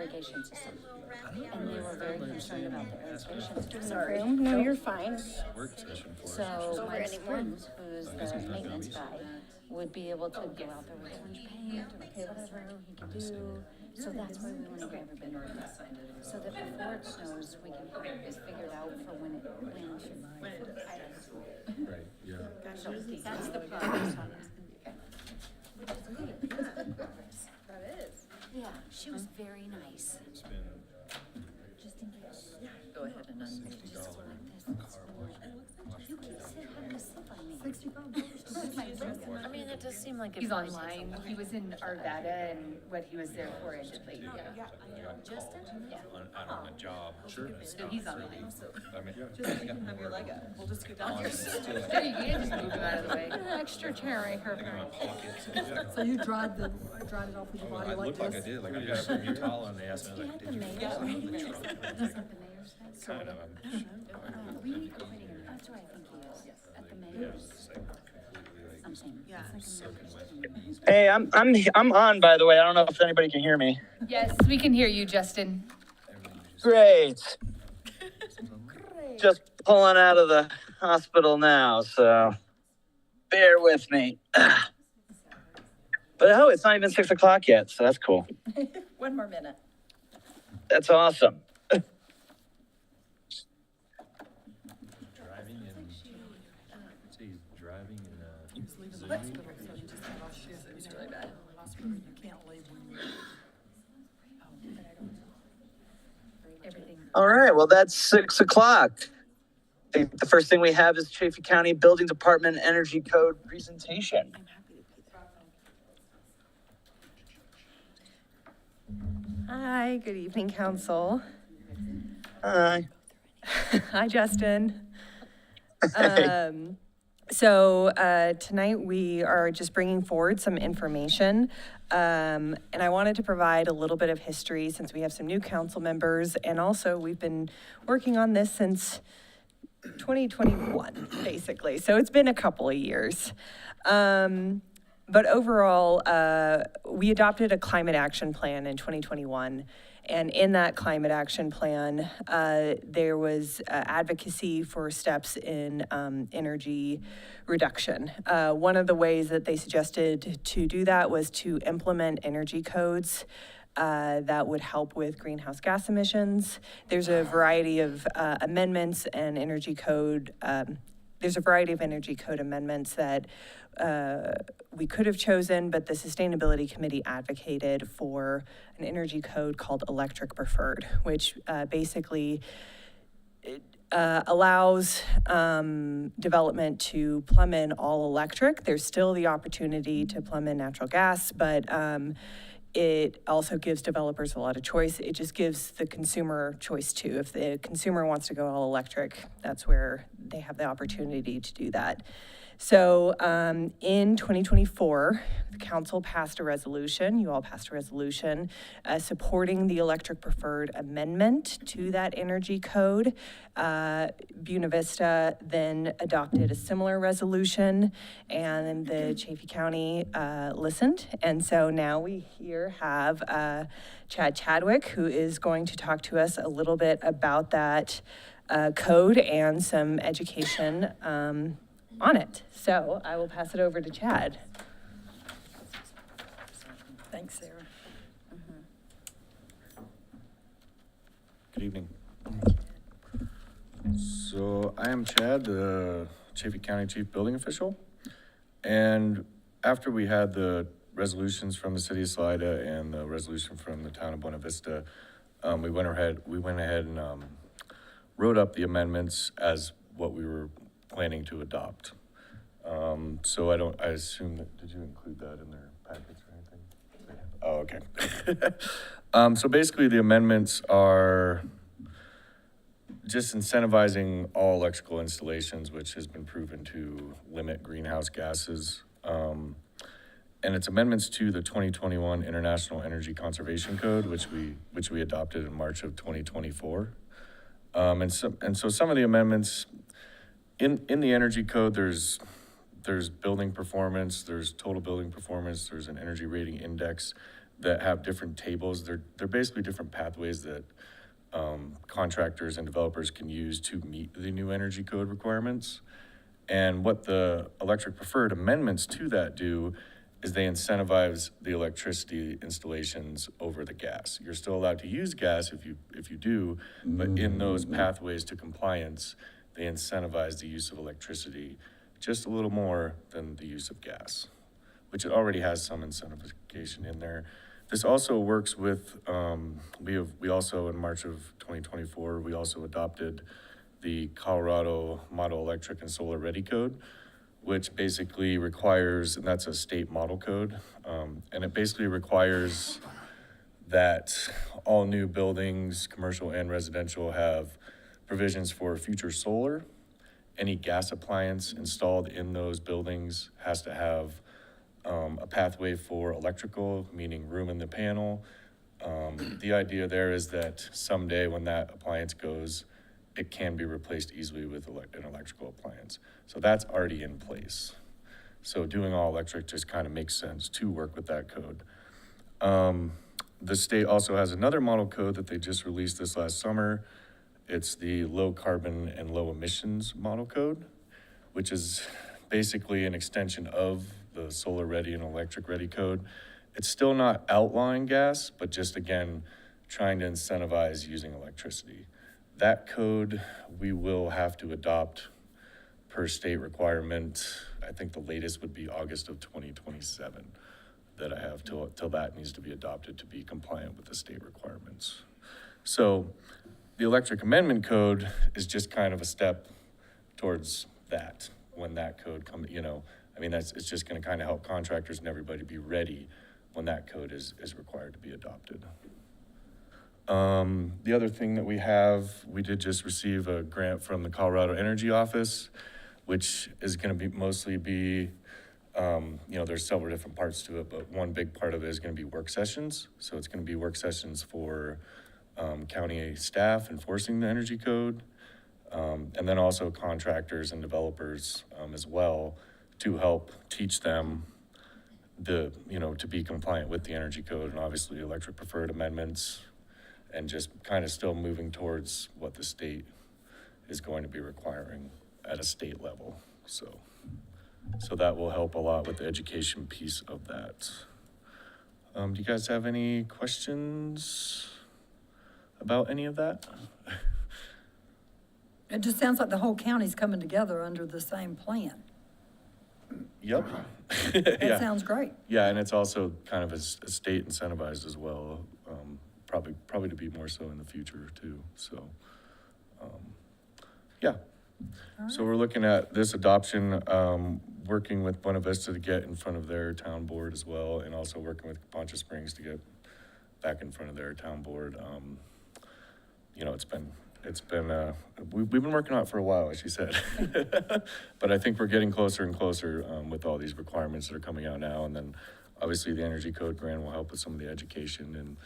irrigation system. And they were very concerned about the irrigation system. Sorry. No, you're fine. So Mike Springs, who's the maintenance guy, would be able to go out there with orange paint or whatever he could do. So that's why we want to get everybody ready. So that before it snows, we can have this figured out for when it should. Right, yeah. So that's the progress on it. That is. Yeah, she was very nice. It's been Just in case. Go ahead and Just like this. You keep having to sit by me. I mean, it does seem like He's online. He was in Arvada and what he was there for ended late. Justin? Yeah. out on a job. Sure. So he's online. I mean, Just you can have your leg up. We'll just go down here. There you go, just move him out of the way. Extra chair right here. in my pocket. So you dried it off with your body I like looked like I this? did, like I got a Utah and they asked me, like, did you Mayor's get in the truck? Kind of. That's where I think he is, at the mayor's something. Yeah. Hey, I'm on, by the way. I don't know if anybody can hear me. Yes, we can hear you, Justin. Great. Just pulling out of the hospital now, so bear with me. But oh, it's not even 6 o'clock yet, so that's cool. One more minute. That's awesome. Driving in, say he's driving in, Zoom. It's really bad. Hospital, you can't leave when you. Everything. All right, well, that's 6 o'clock. I think the first thing we have is Chaffey County Building Department Energy Code presentation. Hi, good evening, council. Hi. Hi, Justin. Tonight we are just bringing forward some information. And I wanted to provide a little bit of history since we have some new council members. And also we've been working on this since 2021, basically. So it's been a couple of years. But overall, we adopted a climate action plan in 2021. And in that climate action plan, there was advocacy for steps in energy reduction. One of the ways that they suggested to do that was to implement energy codes that would help with greenhouse gas emissions. There's a variety of amendments and energy code. There's a variety of energy code amendments that we could have chosen, but the Sustainability Committee advocated for an energy code called Electric Preferred, which basically allows development to plumb in all electric. There's still the opportunity to plumb in natural gas, but it also gives developers a lot of choice. It just gives the consumer choice too. If the consumer wants to go all electric, that's where they have the opportunity to do that. So in 2024, the council passed a resolution, you all passed a resolution supporting the Electric Preferred amendment to that energy code. Buena Vista then adopted a similar resolution and the Chaffey County listened. And so now we here have Chad Chadwick, who is going to talk to us a little bit about that code and some education on it. So I will pass it over to Chad. Thanks, Sarah. Good evening. So I am Chad, the Chaffey County Chief Building Official. And after we had the resolutions from the city of Salida and the resolution from the town of Buena Vista, we went ahead and wrote up the amendments as what we were planning to adopt. So I assume that, did you include that in their packets or anything? Oh, okay. So basically the amendments are just incentivizing all electrical installations, which has been proven to limit greenhouse gases. And it's amendments to the 2021 International Energy Conservation Code, which we adopted in March of 2024. And so some of the amendments in the energy code, there's building performance, there's total building performance, there's an energy rating index. that have different tables. They're basically different pathways that contractors and developers can use to meet the new energy code requirements. And what the electric preferred amendments to that do is they incentivize the electricity installations over the gas. You're still allowed to use gas if you do, but in those pathways to compliance, they incentivize the use of electricity just a little more than the use of gas, which it already has some incentivization in there. This also works with, we also, in March of 2024, we also adopted the Colorado Model Electric and Solar Ready Code, which basically requires, and that's a state model code, and it basically requires that all new buildings, commercial and residential, have provisions for future solar. Any gas appliance installed in those buildings has to have a pathway for electrical, meaning room in the panel. The idea there is that someday when that appliance goes, it can be replaced easily with an electrical appliance. So that's already in place. So doing all electric just kind of makes sense to work with that code. The state also has another model code that they just released this last summer. It's the low carbon and low emissions model code, which is basically an extension of the solar ready and electric ready code. It's still not outlawing gas, but just again, trying to incentivize using electricity. That code we will have to adopt per state requirement. I think the latest would be August of 2027 that I have till that needs to be adopted to be compliant with the state requirements. So the electric amendment code is just kind of a step towards that when that code comes, it's just gonna kind of help contractors and everybody be ready when that code is required to be adopted. The other thing that we did just receive a grant from the Colorado Energy Office, which is gonna be mostly there's several different parts to it, but one big part of it is gonna be work sessions. So it's gonna be work sessions for county staff enforcing the energy code, and then also contractors and developers as well to help teach them to be compliant with the energy code and obviously electric preferred amendments, and just kind of still moving towards what the state is going to be requiring at a state level. So that will help a lot with the education piece of that. Do you guys have any questions about any of that? It just sounds like the whole county's coming together under the same plan. Yep. That Yeah. sounds great. Yeah, and it's also kind of a state incentivized as well, probably to be more so in the future too, so, yeah. So we're looking at this adoption, working with Buena Vista to get in front of their town board as well, and also working with Poncha Springs to get back in front of their town board. We've been working on it for a while, as you said. But I think we're getting closer and closer with all these requirements that are coming out now. And then obviously the energy code grant will help with some of the education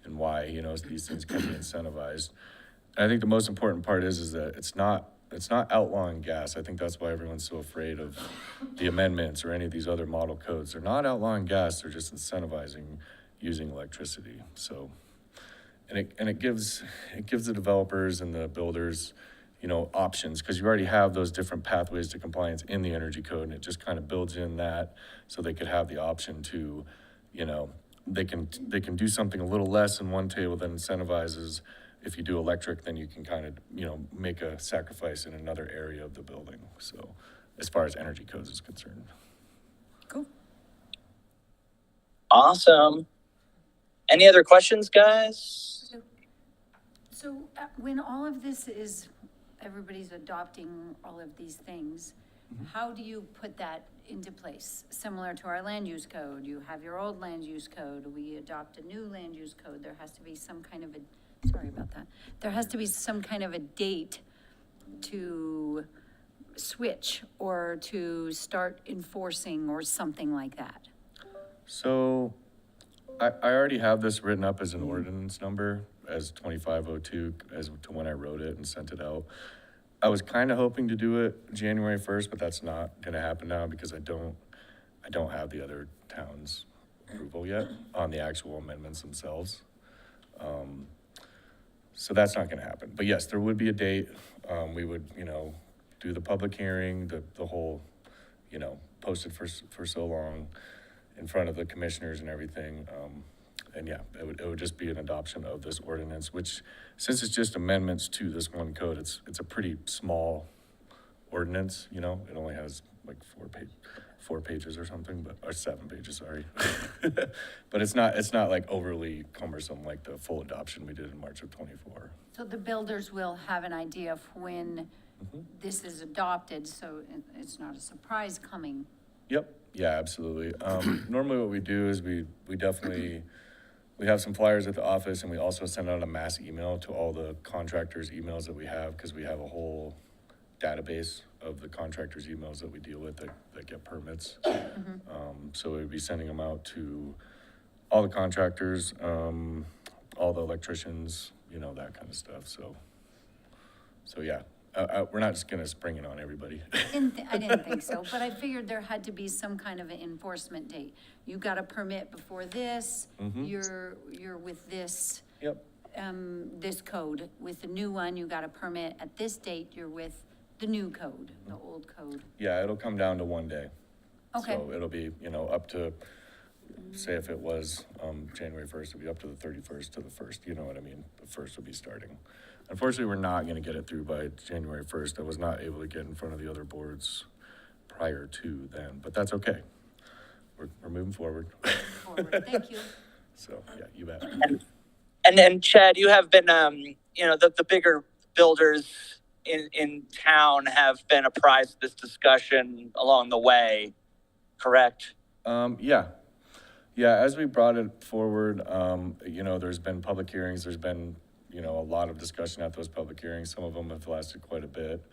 and why, these things can be incentivized. And I think the most important part is that it's not outlawing gas. I think that's why everyone's so afraid of the amendments or any of these other model codes. They're not outlawing gas, they're just incentivizing using electricity. So, and it gives the developers and the builders, options, because you already have those different pathways to compliance in the energy code, and it just kind of builds in that so they could have the option to, they can do something a little less in one table that incentivizes. If you do electric, then you can kind of, make a sacrifice in another area of the building. So as far as energy codes is concerned. Cool. Awesome. Any other questions, guys? So when all of this is, everybody's adopting all of these things, how do you put that into place? Similar to our land use code, you have your old land use code, we adopt a new land use code, there has to be some kind of sorry about that. There has to be some kind of a date to switch or to start enforcing or something like that. So I already have this written up as an ordinance number as 2502 as to when I wrote it and sent it out. I was kind of hoping to do it January 1st, but that's not going to happen now because I don't have the other towns approval yet on the actual amendments themselves. So that's not gonna happen. But yes, there would be a date. We would, do the public hearing, the whole, posted for so long in front of the commissioners and everything. And yeah, it would just be an adoption of this ordinance, which, since it's just amendments to this one code, it's a pretty small ordinance, it only has like 4 pages or something, or 7 pages, sorry. But it's not like overly cumbersome like the full adoption we did in March of '24. So the builders will have an idea of when this is adopted, so it's not a surprise coming. Yep, yeah, absolutely. Normally what we do is we have some flyers at the office, and we also send out a mass email to all the contractors' emails that we have, because we have a whole database of the contractors' emails that we deal with that get permits. So we'd be sending them out to all the contractors, all the electricians, that kind of stuff. So yeah, we're not just gonna spring it on everybody. I didn't think so, but I figured there had to be some kind of an enforcement date. You got a permit before this, you're with this, Yep. this code. With the new one, you got a permit at this date, you're with the new code, the old code. Yeah, it'll come down to one day. Okay. So it'll be, up to, say if it was January 1st, it'll be up to the 31st to the 1st, you know what I mean? The 1st will be starting. Unfortunately, we're not going to get it through by January 1st. I was not able to get in front of the other boards prior to then, but that's okay. We're moving forward. Forward. Thank you. So, yeah, you bet. And Chad, you have been, the bigger builders in town have been apprised of this discussion along the way, correct? Yeah. Yeah, as we brought it forward, there's been public hearings, there's been, a lot of discussion at those public hearings. Some of them have lasted quite a bit.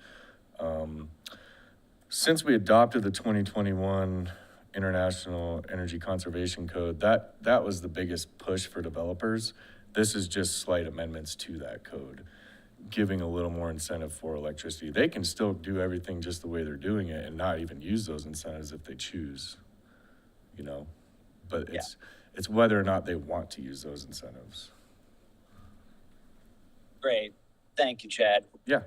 Since we adopted the 2021 International Energy Conservation Code, that was the biggest push for developers. This is just slight amendments to that code, giving a little more incentive for electricity. They can still do everything just the way they're doing it and not even use those incentives if they choose, but it's whether or not they want to use those incentives. Great. Thank you, Chad. Yeah.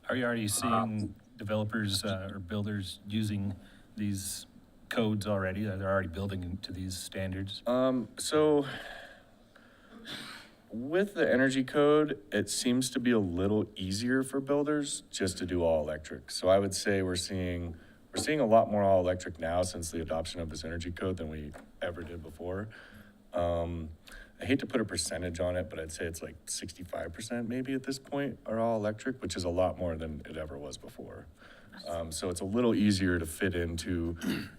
Are you already seeing developers or builders using these codes already? They're already building to these standards? So with the energy code, it seems to be a little easier for builders just to do all electric. So I would say we're seeing a lot more all electric now since the adoption of this energy code than we ever did before. I hate to put a percentage on it, but I'd say it's like 65% maybe at this point are all electric, which is a lot more than it ever was before. So it's a little easier to fit into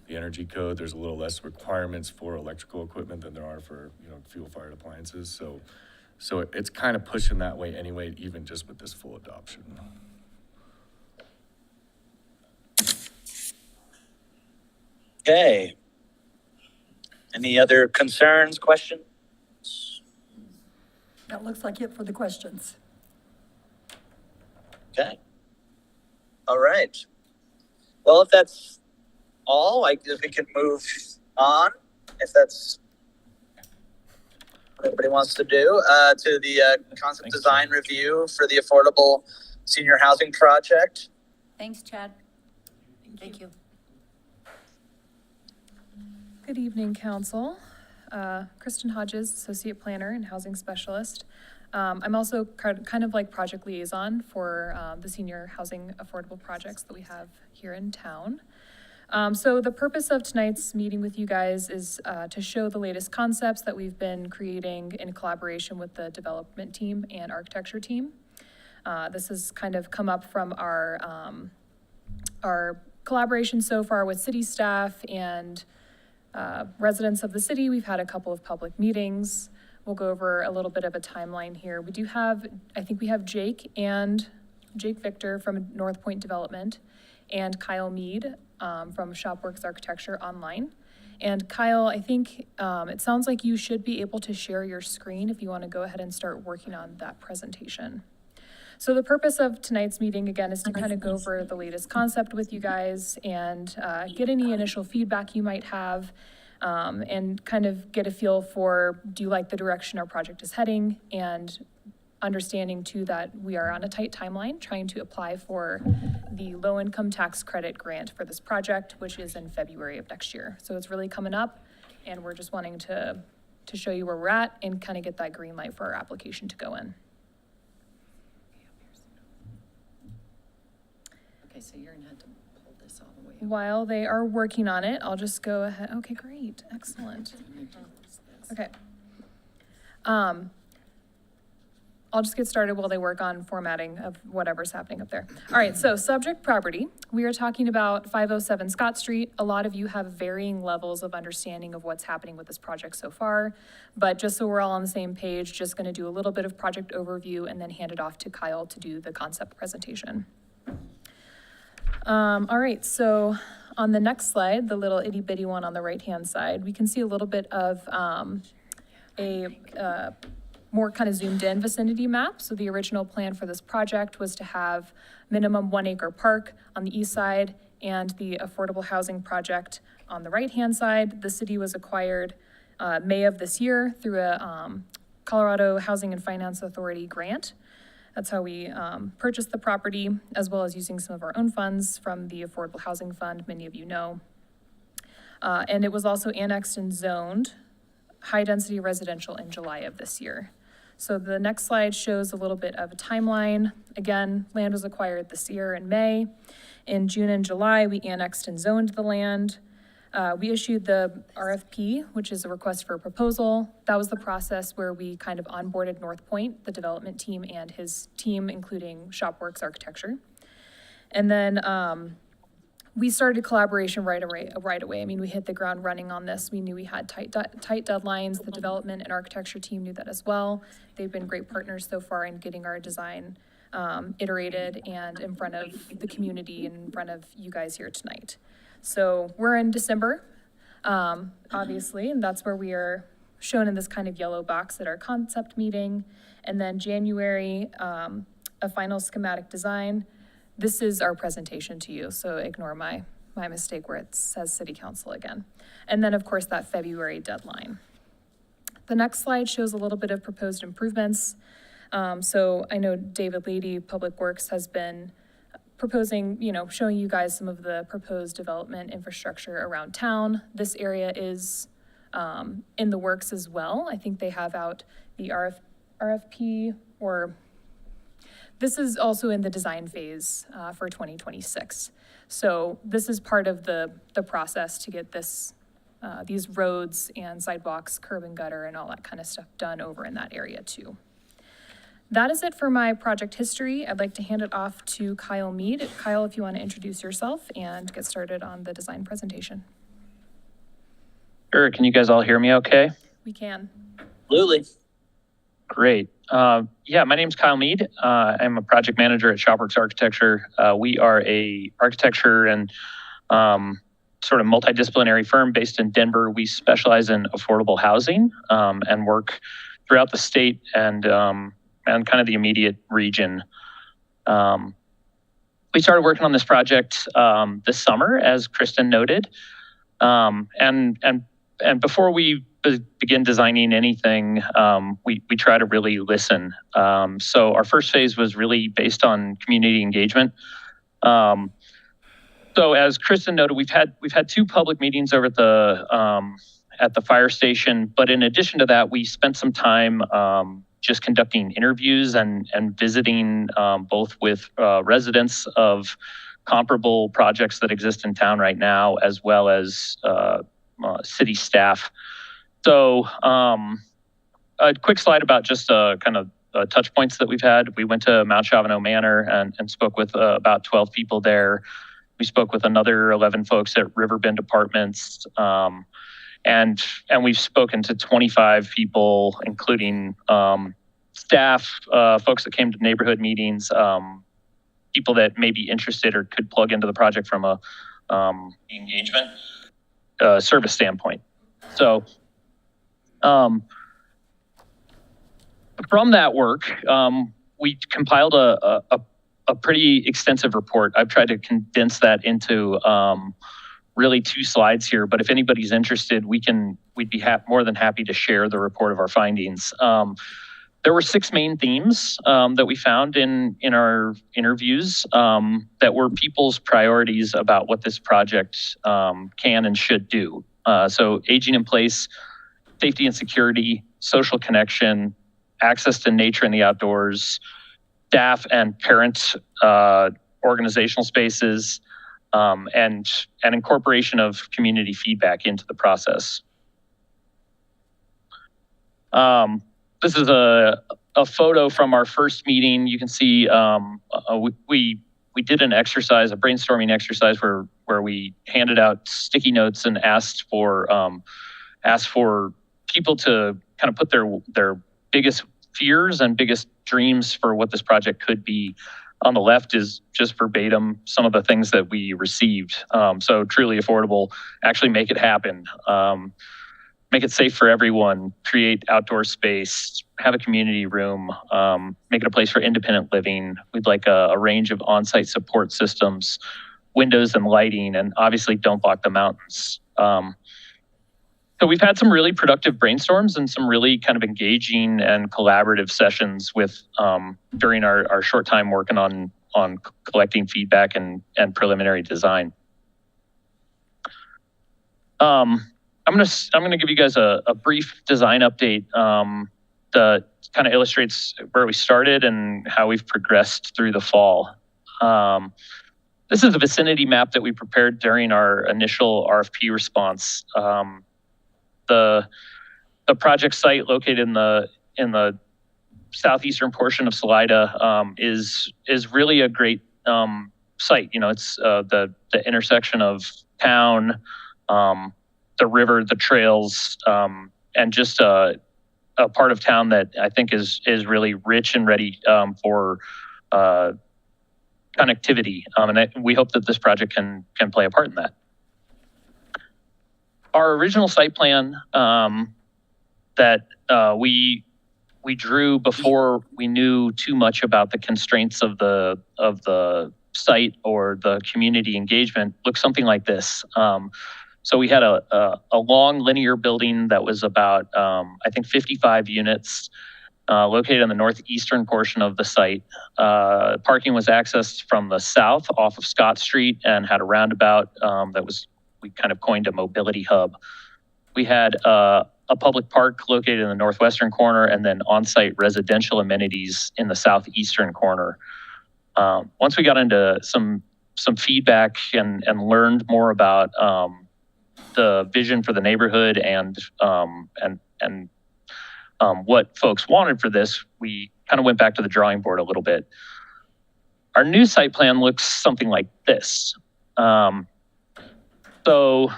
the energy code. There's a little less requirements for electrical equipment than there are for, fuel-fired appliances. So it's kind of pushing that way anyway, even just with this full adoption. Okay. Any other concerns, questions? That looks like it for the questions. Okay. All right. Well, if that's all, I guess we can move on. If that's what everybody wants to do, to the concept design review for the affordable senior housing project. Thanks, Chad. Thank you. Good evening, Council. Kristen Hodges, Associate Planner and Housing Specialist. I'm also kind of like project liaison for the senior housing affordable projects that we have here in town. So the purpose of tonight's meeting with you guys is to show the latest concepts that we've been creating in collaboration with the development team and architecture team. This has kind of come up from our collaboration so far with city staff and residents of the city. We've had a couple of public meetings. We'll go over a little bit of a timeline here. We do have, I think we have Jake Victor from North Point Development and Kyle Mead from Shopworks Architecture online. And Kyle, I think it sounds like you should be able to share your screen if you want to go ahead and start working on that presentation. So the purpose of tonight's meeting, again, is to kind of go over the latest concept with you guys and get any initial feedback you might have. and kind of get a feel for, do you like the direction our project is heading? And understanding too that we are on a tight timeline, trying to apply for the low income tax credit grant for this project, which is in February of next year. So it's really coming up, and we're just wanting to show you where we're at and kind of get that green light for our application to go in. Okay, so you're gonna have to pull this all the way up. While they are working on it, I'll just go ahead. Okay, great, excellent. Okay. I'll just get started while they work on formatting of whatever's happening up there. All right, so subject property. We are talking about 507 Scott Street. A lot of you have varying levels of understanding of what's happening with this project so far, but just so we're all on the same page, just gonna do a little bit of project overview and then hand it off to Kyle to do the concept presentation. All right, so on the next slide, the little itty bitty one on the right-hand side, we can see a little bit of a more kind of zoomed in vicinity map. So the original plan for this project was to have minimum 1 acre park on the east side and the affordable housing project on the right-hand side. The city was acquired May of this year through a Colorado Housing and Finance Authority grant. That's how we purchased the property, as well as using some of our own funds from the Affordable Housing Fund, many of you know. And it was also annexed and zoned high-density residential in July of this year. So the next slide shows a little bit of a timeline. Again, land was acquired this year in May. In June and July, we annexed and zoned the land. We issued the RFP, which is a request for a proposal. That was the process where we kind of onboarded North Point, the development team, and his team, including Shopworks Architecture. And then we started collaboration right away. I mean, we hit the ground running on this. We knew we had tight deadlines. The development and architecture team knew that as well. They've been great partners so far in getting our design iterated and in front of the community and in front of you guys here tonight. So we're in December, obviously, and that's where we are shown in this kind of yellow box at our concept meeting. And then January, a final schematic design. This is our presentation to you, so ignore my mistake where it says City Council again. And then, of course, that February deadline. The next slide shows a little bit of proposed improvements. So I know David Lady, Public Works, has been proposing, showing you guys some of the proposed development infrastructure around town. This area is in the works as well. I think they have out the RFP, or this is also in the design phase for 2026. So this is part of the process to get this, these roads and sidewalks, curb and gutter and all that kind of stuff done over in that area too. That is it for my project history. I'd like to hand it off to Kyle Mead. Kyle, if you want to introduce yourself and get started on the design presentation. Sure, can you guys all hear me okay? We can. Absolutely. Great. Yeah, my name's Kyle Mead. I'm a project manager at Shopworks Architecture. We are a architecture and sort of multidisciplinary firm based in Denver. We specialize in affordable housing and work throughout the state and kind of the immediate region. We started working on this project this summer, as Kristen noted, and before we begin designing anything, we try to really listen. So our first phase was really based on community engagement. So as Kristen noted, we've had 2 public meetings over at the fire station, but in addition to that, we spent some time just conducting interviews and visiting both with residents of comparable projects that exist in town right now, as well as city staff. So a quick slide about just kind of touch points that we've had. We went to Mount Chavano Manor and spoke with about 12 people there. We spoke with another 11 folks at Riverbend Apartments. And we've spoken to 25 people, including staff, folks that came to neighborhood meetings, people that may be interested or could plug into the project from a engagement service standpoint. So from that work, we compiled a pretty extensive report. I've tried to condense that into really 2 slides here, but if anybody's interested, we'd be more than happy to share the report of our findings. There were 6 main themes that we found in our interviews that were people's priorities about what this project can and should do. So aging in place, safety and security, social connection, access to nature and the outdoors, staff and parent organizational spaces, and incorporation of community feedback into the process. This is a photo from our first meeting. You can see we did an exercise, a brainstorming exercise where we handed out sticky notes and asked for people to kind of put their biggest fears and biggest dreams for what this project could be. On the left is just verbatim some of the things that we received. So truly affordable, actually make it happen. Make it safe for everyone, create outdoor space, have a community room, make it a place for independent living. We'd like a range of on-site support systems, windows and lighting, and obviously don't block the mountains. So we've had some really productive brainstorms and some really kind of engaging and collaborative sessions with during our short time working on collecting feedback and preliminary design. I'm gonna give you guys a brief design update that kind of illustrates where we started and how we've progressed through the fall. This is a vicinity map that we prepared during our initial RFP response. The project site located in the southeastern portion of Salida is really a great site. You know, it's the intersection of town, the river, the trails, and just a part of town that I think is really rich and ready for connectivity. And we hope that this project can play a part in that. Our original site plan that we drew before we knew too much about the constraints of the site or the community engagement looks something like this. So we had a long linear building that was about I think 55 units located on the northeastern portion of the site. Parking was accessed from the south off of Scott Street and had a roundabout we kind of coined a mobility hub. We had a public park located in the northwestern corner and then on-site residential amenities in the southeastern corner. Once we got into some feedback and learned more about the vision for the neighborhood and what folks wanted for this, we kind of went back to the drawing board a little bit. Our new site plan looks something like this. So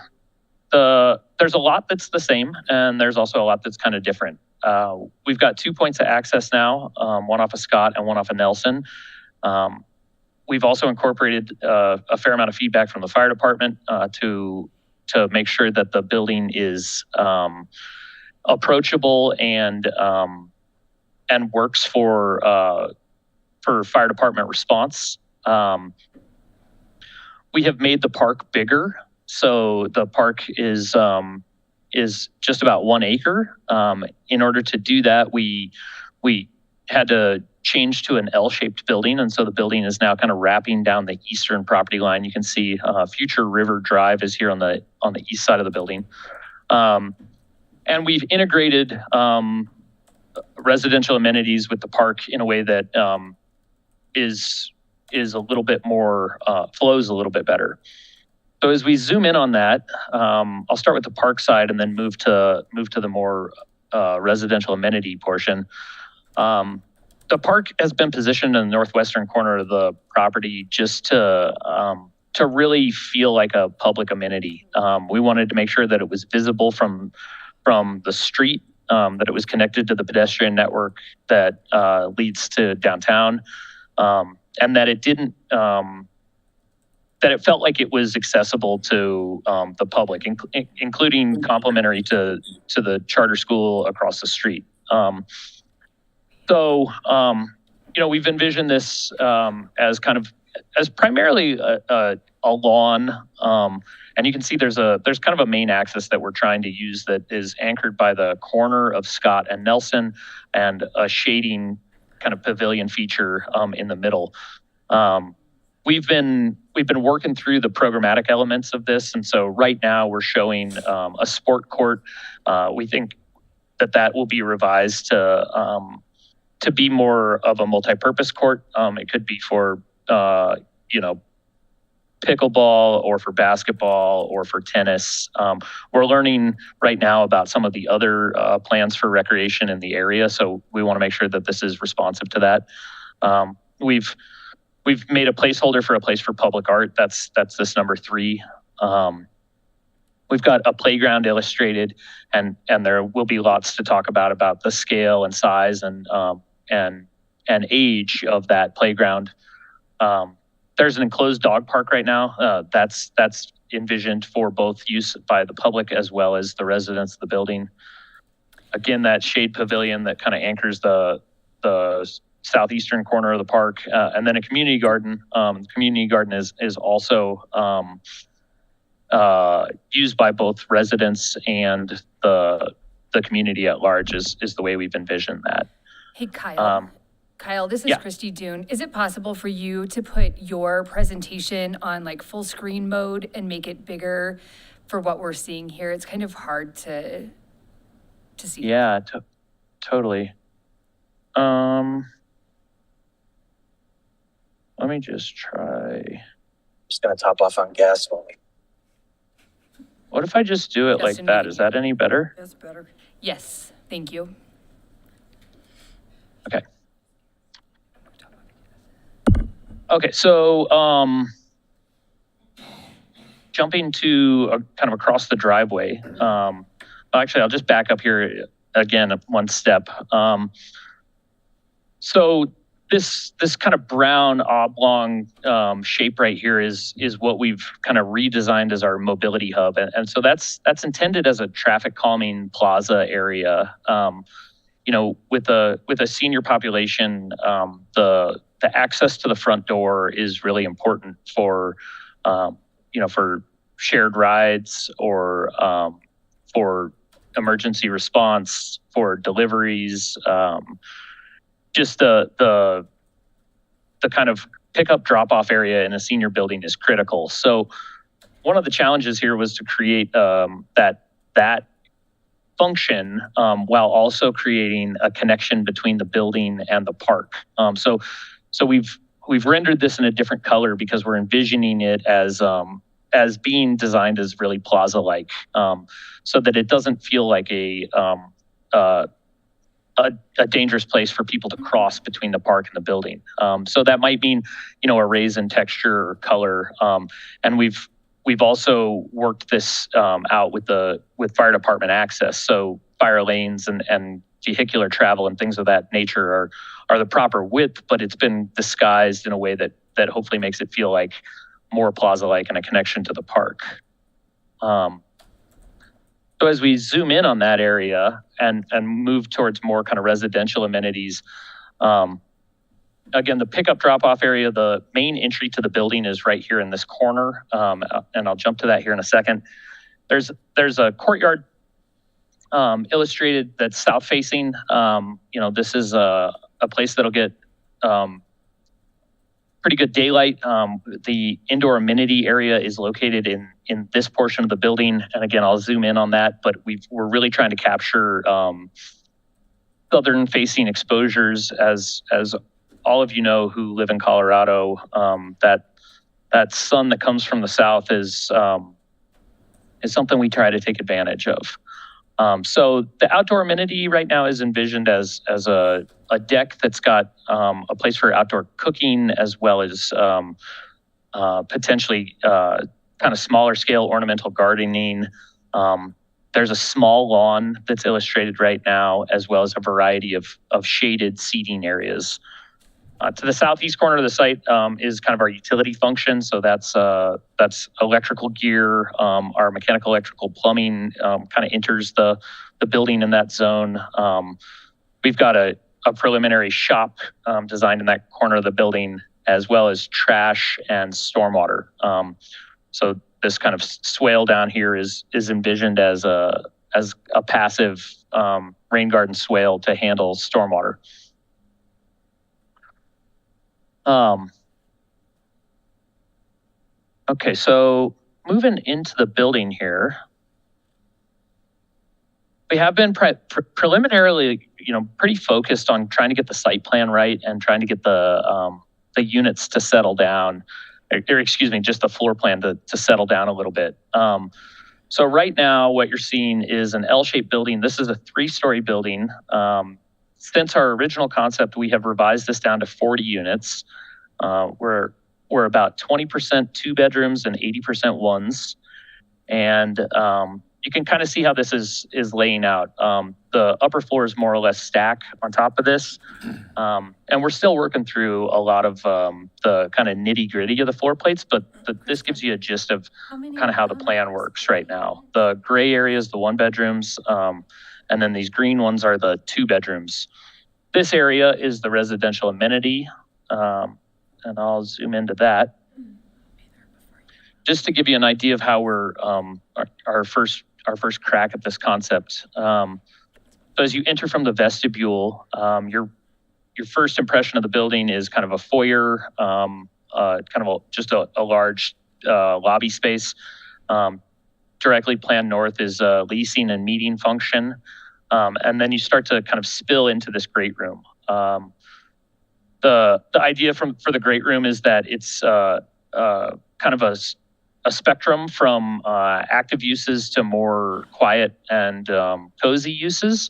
there's a lot that's the same, and there's also a lot that's kind of different. We've got 2 points of access now, one off of Scott and one off of Nelson. We've also incorporated a fair amount of feedback from the fire department to make sure that the building is approachable and works for fire department response. We have made the park bigger. So the park is just about 1 acre. In order to do that, we had to change to an L-shaped building, and so the building is now kind of wrapping down the eastern property line. You can see future River Drive is here on the east side of the building, and we've integrated residential amenities with the park in a way that is a little bit more flows a little bit better. So as we zoom in on that, I'll start with the park side and then move to the more residential amenity portion. The park has been positioned in the northwestern corner of the property just to really feel like a public amenity. We wanted to make sure that it was visible from the street, that it was connected to the pedestrian network that leads to downtown, and that it didn't. That it felt like it was accessible to the public, including complimentary to the charter school across the street. So, we've envisioned this as kind of as primarily a lawn. And you can see there's kind of a main axis that we're trying to use that is anchored by the corner of Scott and Nelson, and a shading kind of pavilion feature in the middle. We've been working through the programmatic elements of this, and so right now we're showing a sport court. We think that will be revised to be more of a multi-purpose court. It could be for pickleball or for basketball or for tennis. We're learning right now about some of the other plans for recreation in the area, so we want to make sure that this is responsive to that. We've made a placeholder for a place for public art. That's this number 3. We've got a playground illustrated, and there will be lots to talk about the scale and size and age of that playground. There's an enclosed dog park right now. That's envisioned for both use by the public as well as the residents of the building. Again, that shade pavilion that kind of anchors the southeastern corner of the park, and then a community garden. The community garden is also used by both residents and the community at large. Is the way we've envisioned that. Hey, Kyle. Kyle, this is Christy Dune. Is it possible for you to put your presentation on like full screen mode and make it bigger for what we're seeing here? It's kind of hard to see. Yeah, totally. Let me just try. Just gonna top off on gas while we. What if I just do it like that? Is that any better? That's better. Yes, thank you. Okay. Okay, so jumping to kind of across the driveway. Actually, I'll just back up here again one step. So this kind of brown oblong shape right here is what we've kind of redesigned as our mobility hub, and so that's intended as a traffic calming plaza area. With a senior population, the access to the front door is really important for for shared rides or for emergency response, for deliveries. Just the kind of pickup drop-off area in a senior building is critical. So one of the challenges here was to create that function while also creating a connection between the building and the park. So we've rendered this in a different color because we're envisioning it as being designed as really plaza-like, so that it doesn't feel like a dangerous place for people to cross between the park and the building. So that might mean, a raise in texture or color. And we've also worked this out with fire department access. So fire lanes and vehicular travel and things of that nature are the proper width, but it's been disguised in a way that hopefully makes it feel like more plaza-like and a connection to the park. So as we zoom in on that area and move towards more kind of residential amenities, again, the pickup drop-off area, the main entry to the building is right here in this corner, and I'll jump to that here in a second. There's a courtyard illustrated that's south-facing. This is a place that'll get pretty good daylight. The indoor amenity area is located in this portion of the building. And again, I'll zoom in on that, but we're really trying to capture southern facing exposures. As all of you know who live in Colorado, that sun that comes from the south is something we try to take advantage of. So the outdoor amenity right now is envisioned as a deck that's got a place for outdoor cooking, as well as potentially kind of smaller scale ornamental gardening. There's a small lawn that's illustrated right now, as well as a variety of shaded seating areas. To the southeast corner of the site is kind of our utility function. So that's electrical gear. Our mechanical, electrical, plumbing kind of enters the building in that zone. We've got a preliminary shop designed in that corner of the building. as well as trash and stormwater. So this kind of swale down here is envisioned as a passive rain garden swale to handle stormwater. Okay, so moving into the building here, we have been preliminarily, pretty focused on trying to get the site plan right and trying to get the units to settle down, or excuse me, just the floor plan to settle down a little bit. So right now, what you're seeing is an L-shaped building. This is a 3-story building. Since our original concept, we have revised this down to 40 units. We're about 20% 2 bedrooms and 80% 1s. And you can kind of see how this is laying out. The upper floors more or less stack on top of this. And we're still working through a lot of the kind of nitty gritty of the floor plates, but this gives you a gist of kind of how the plan works right now. The gray area is the 1 bedrooms, and then these green ones are the 2 bedrooms. This area is the residential amenity, and I'll zoom into that. Just to give you an idea of how we're our first crack at this concept. So as you enter from the vestibule, your first impression of the building is kind of a foyer, just a large lobby space. Directly planned north is a leasing and meeting function, and then you start to kind of spill into this great room. The idea for the great room is that it's kind of a spectrum from active uses to more quiet and cozy uses,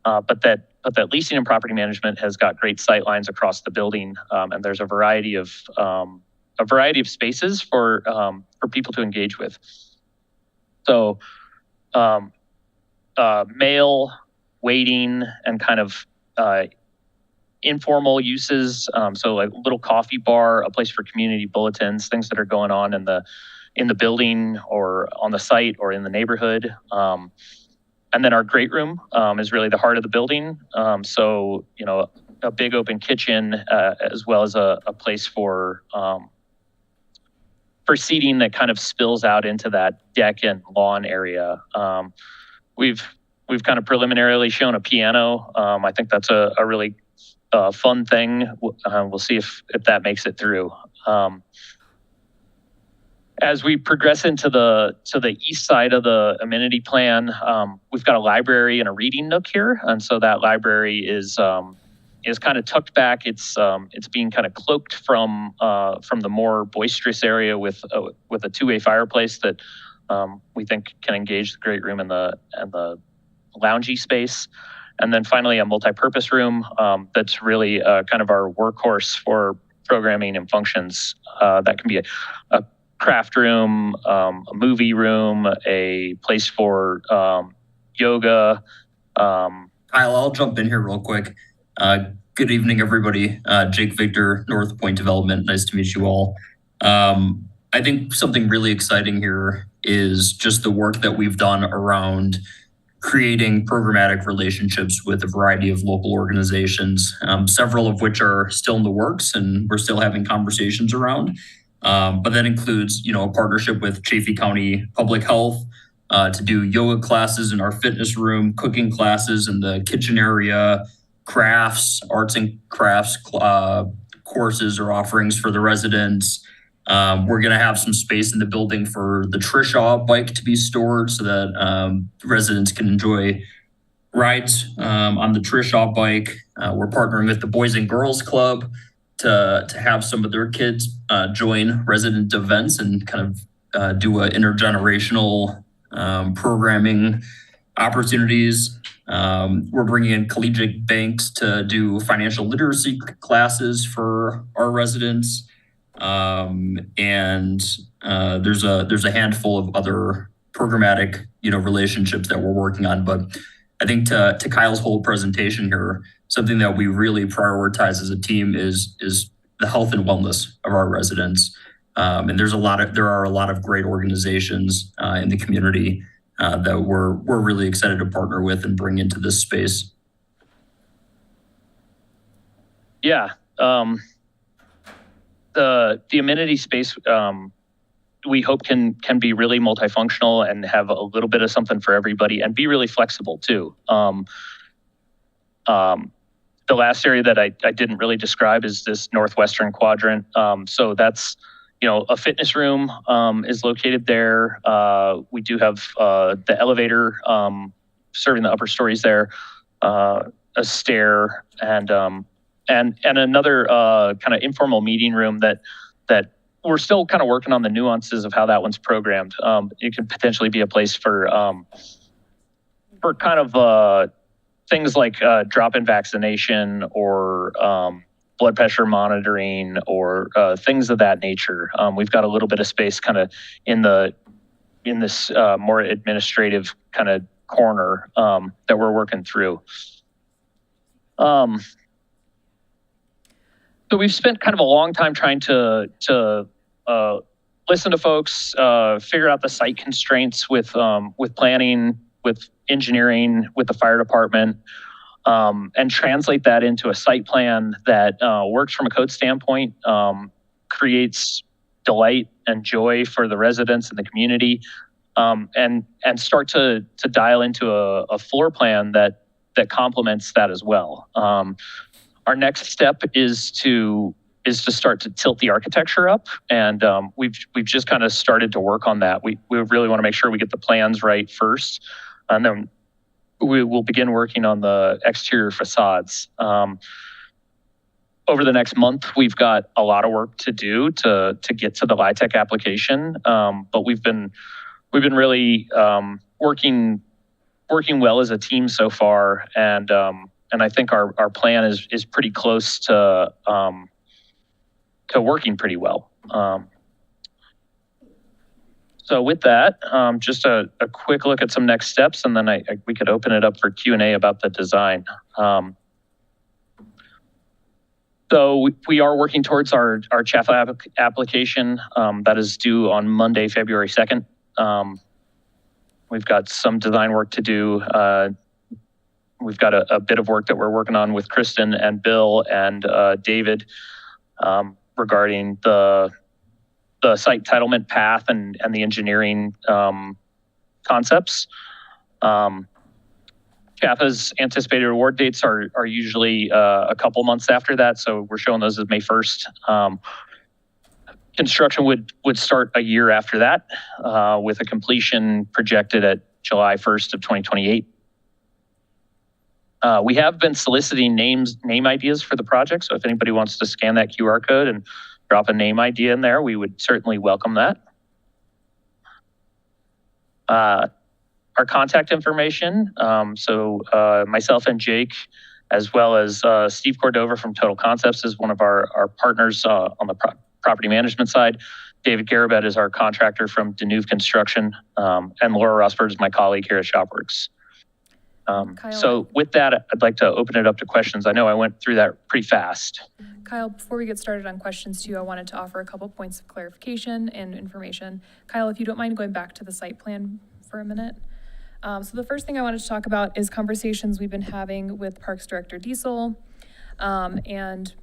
but that leasing and property management has got great sight lines across the building, and there's a variety of spaces for people to engage with. So, mail, waiting, and kind of informal uses. So like a little coffee bar, a place for community bulletins, things that are going on in the building or on the site or in the neighborhood. And then our great room is really the heart of the building. So, a big open kitchen as well as a place for seating that kind of spills out into that deck and lawn area. We've kind of preliminarily shown a piano. I think that's a really fun thing. We'll see if that makes it through. As we progress into the east side of the amenity plan, we've got a library and a reading nook here, and so that library is kind of tucked back. It's being kind of cloaked from the more boisterous area with a two-way fireplace that we think can engage the great room and the loungy space. And then finally, a multi-purpose room that's really kind of our workhorse for programming and functions. That can be a craft room, a movie room, a place for yoga. Kyle, I'll jump in here real quick. Good evening, everybody. Jake Victor, North Point Development. Nice to meet you all. I think something really exciting here is just the work that we've done around creating programmatic relationships with a variety of local organizations, several of which are still in the works and we're still having conversations around. But that includes, a partnership with Chaffee County Public Health to do yoga classes in our fitness room, cooking classes in the kitchen area, crafts, arts and crafts courses or offerings for the residents. We're going to have some space in the building for the Trishaw bike to be stored so that residents can enjoy rides on the Trishaw bike. We're partnering with the Boys and Girls Club to have some of their kids join resident events and kind of do a intergenerational programming opportunities. We're bringing in collegiate banks to do financial literacy classes for our residents. And there's a handful of other programmatic, relationships that we're working on. But I think to Kyle's whole presentation here, something that we really prioritize as a team is the health and wellness of our residents. And there are a lot of great organizations in the community that we're really excited to partner with and bring into this space. Yeah. the amenity space, we hope can be really multifunctional and have a little bit of something for everybody and be really flexible too. The last area that I didn't really describe is this northwestern quadrant. So that's, a fitness room is located there. We do have the elevator serving the upper stories there, a stair, and another kind of informal meeting room that we're still kind of working on the nuances of how that one's programmed. It could potentially be a place for kind of things like drop-in vaccination or blood pressure monitoring or things of that nature. We've got a little bit of space kind of in this more administrative kind of corner that we're working through. So we've spent kind of a long time trying to listen to folks, figure out the site constraints with planning, with engineering, with the fire department, and translate that into a site plan that works from a code standpoint, creates delight and joy for the residents and the community, and start to dial into a floor plan that complements that as well. Our next step is to start to tilt the architecture up, and we've just kind of started to work on that. We really want to make sure we get the plans right first, and then we will begin working on the exterior facades. Over the next month, we've got a lot of work to do to get to the LIHTC application, but we've been really working well as a team so far, and I think our plan is pretty close to working pretty well. So with that, just a quick look at some next steps, and then we could open it up for Q&A about the design. So we are working towards our CHAFA application that is due on Monday, February 2nd. We've got some design work to do. We've got a bit of work that we're working on with Kristen and Bill and David regarding the site entitlement path and the engineering concepts. CHAFA's anticipated award dates are usually a couple months after that, so we're showing those as May 1st. Construction would start a year after that, with a completion projected at July 1st of 2028. We have been soliciting name ideas for the project, so if anybody wants to scan that QR code and drop a name idea in there, we would certainly welcome that. Our contact information, so myself and Jake, as well as Steve Cordova from Total Concepts is one of our partners on the property management side. David Garabet is our contractor from Denuve Construction, and Laura Rosberg is my colleague here at Shopworks. So with that, I'd like to open it up to questions. I know I went through that pretty fast. Kyle, before we get started on questions too, I wanted to offer a couple points of clarification and information. Kyle, if you don't mind going back to the site plan for a minute. So the first thing I wanted to talk about is conversations we've been having with Parks Director Diesel. And,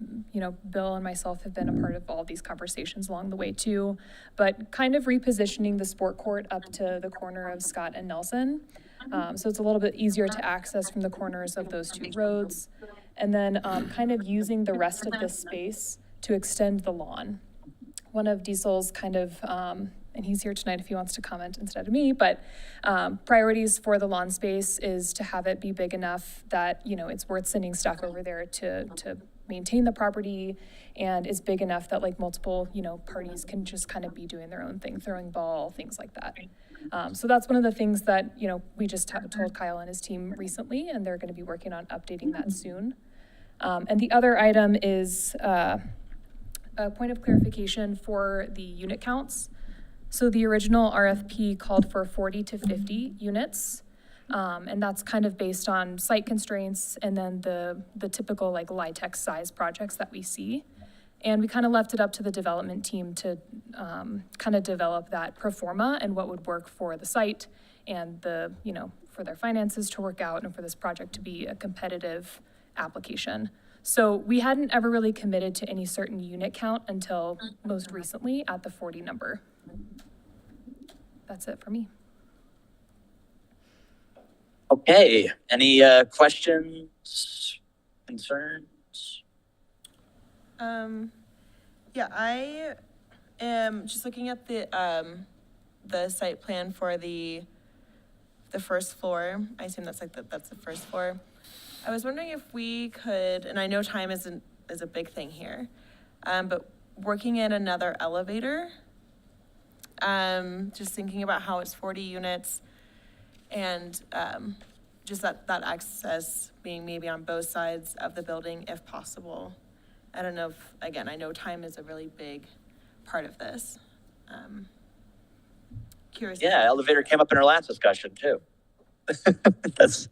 Bill and myself have been a part of all of these conversations along the way too, but kind of repositioning the sport court up to the corner of Scott and Nelson. So it's a little bit easier to access from the corners of those two roads. And then kind of using the rest of this space to extend the lawn. One of Diesel's kind of, and he's here tonight if he wants to comment instead of me, but priorities for the lawn space is to have it be big enough that, it's worth sending stuff over there to maintain the property, and is big enough that like multiple, parties can just kind of be doing their own thing, throwing ball, things like that. So that's one of the things that, we just told Kyle and his team recently, and they're going to be working on updating that soon. And the other item is a point of clarification for the unit counts. So the original RFP called for 40 to 50 units, and that's kind of based on site constraints and then the typical like LIHTC size projects that we see. And we kind of left it up to the development team to kind of develop that pro forma and what would work for the site and for their finances to work out and for this project to be a competitive application. So we hadn't ever really committed to any certain unit count until most recently at the 40 number. That's it for me. Okay, any questions, concerns? Yeah, I am just looking at the site plan for the first floor. I assume that's that's the first floor. I was wondering if we could, and I know time is a big thing here, but working in another elevator, just thinking about how it's 40 units and just that access being maybe on both sides of the building if possible. I don't know if, again, I know time is a really big part of this. Curious. Yeah, elevator came up in our last discussion too. That's,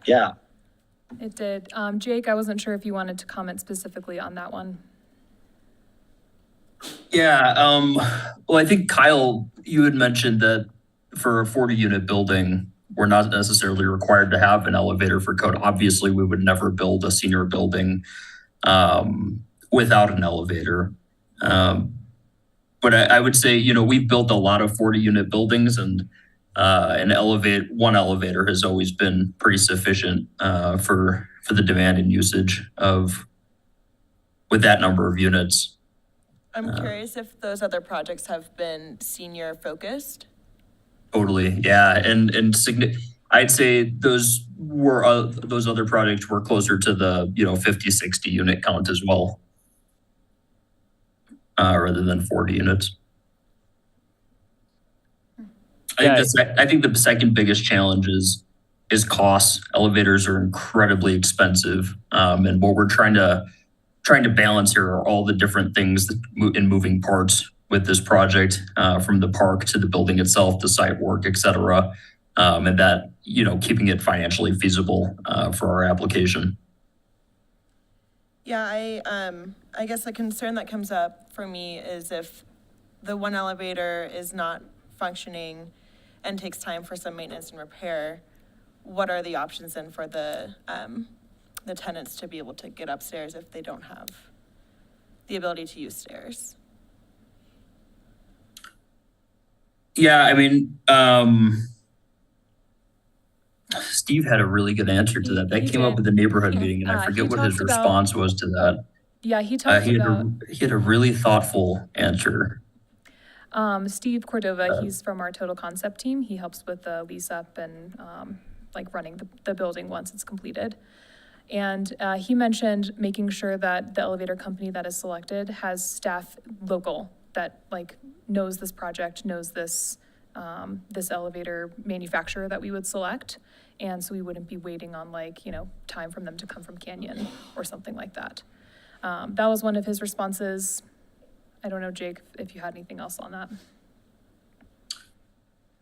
yeah. It did. Jake, I wasn't sure if you wanted to comment specifically on that one. Yeah, well, I think Kyle, you had mentioned that for a 40-unit building, we're not necessarily required to have an elevator for code. Obviously, we would never build a senior building without an elevator. But I would say, you know, we've built a lot of 40-unit buildings, and one elevator has always been pretty sufficient for the demand and usage with that number of units. I'm curious if those other projects have been senior focused. Totally, yeah, and I'd say those other projects were closer to the 50, 60 unit count as well, rather than 40 units. I think the second biggest challenge is costs. Elevators are incredibly expensive, and what we're trying to balance here are all the different things in moving parts with this project, from the park to the building itself, the site work, et cetera, and that, keeping it financially feasible for our application. Yeah, I guess the concern that comes up for me is if the one elevator is not functioning and takes time for some maintenance and repair, what are the options then for the tenants to be able to get upstairs if they don't have the ability to use stairs? Yeah, I mean, Steve had a really good answer to that. That came up at the neighborhood meeting, and I forget what his response was to that. Yeah, he talked about. He had a really thoughtful answer. Steve Cordova, he's from our Total Concept team. He helps with the lease up and running the building once it's completed. And he mentioned making sure that the elevator company that is selected has staff local that knows this project, knows this this elevator manufacturer that we would select. And so we wouldn't be waiting on time from them to come from Canyon or something like that. That was one of his responses. I don't know, Jake, if you had anything else on that.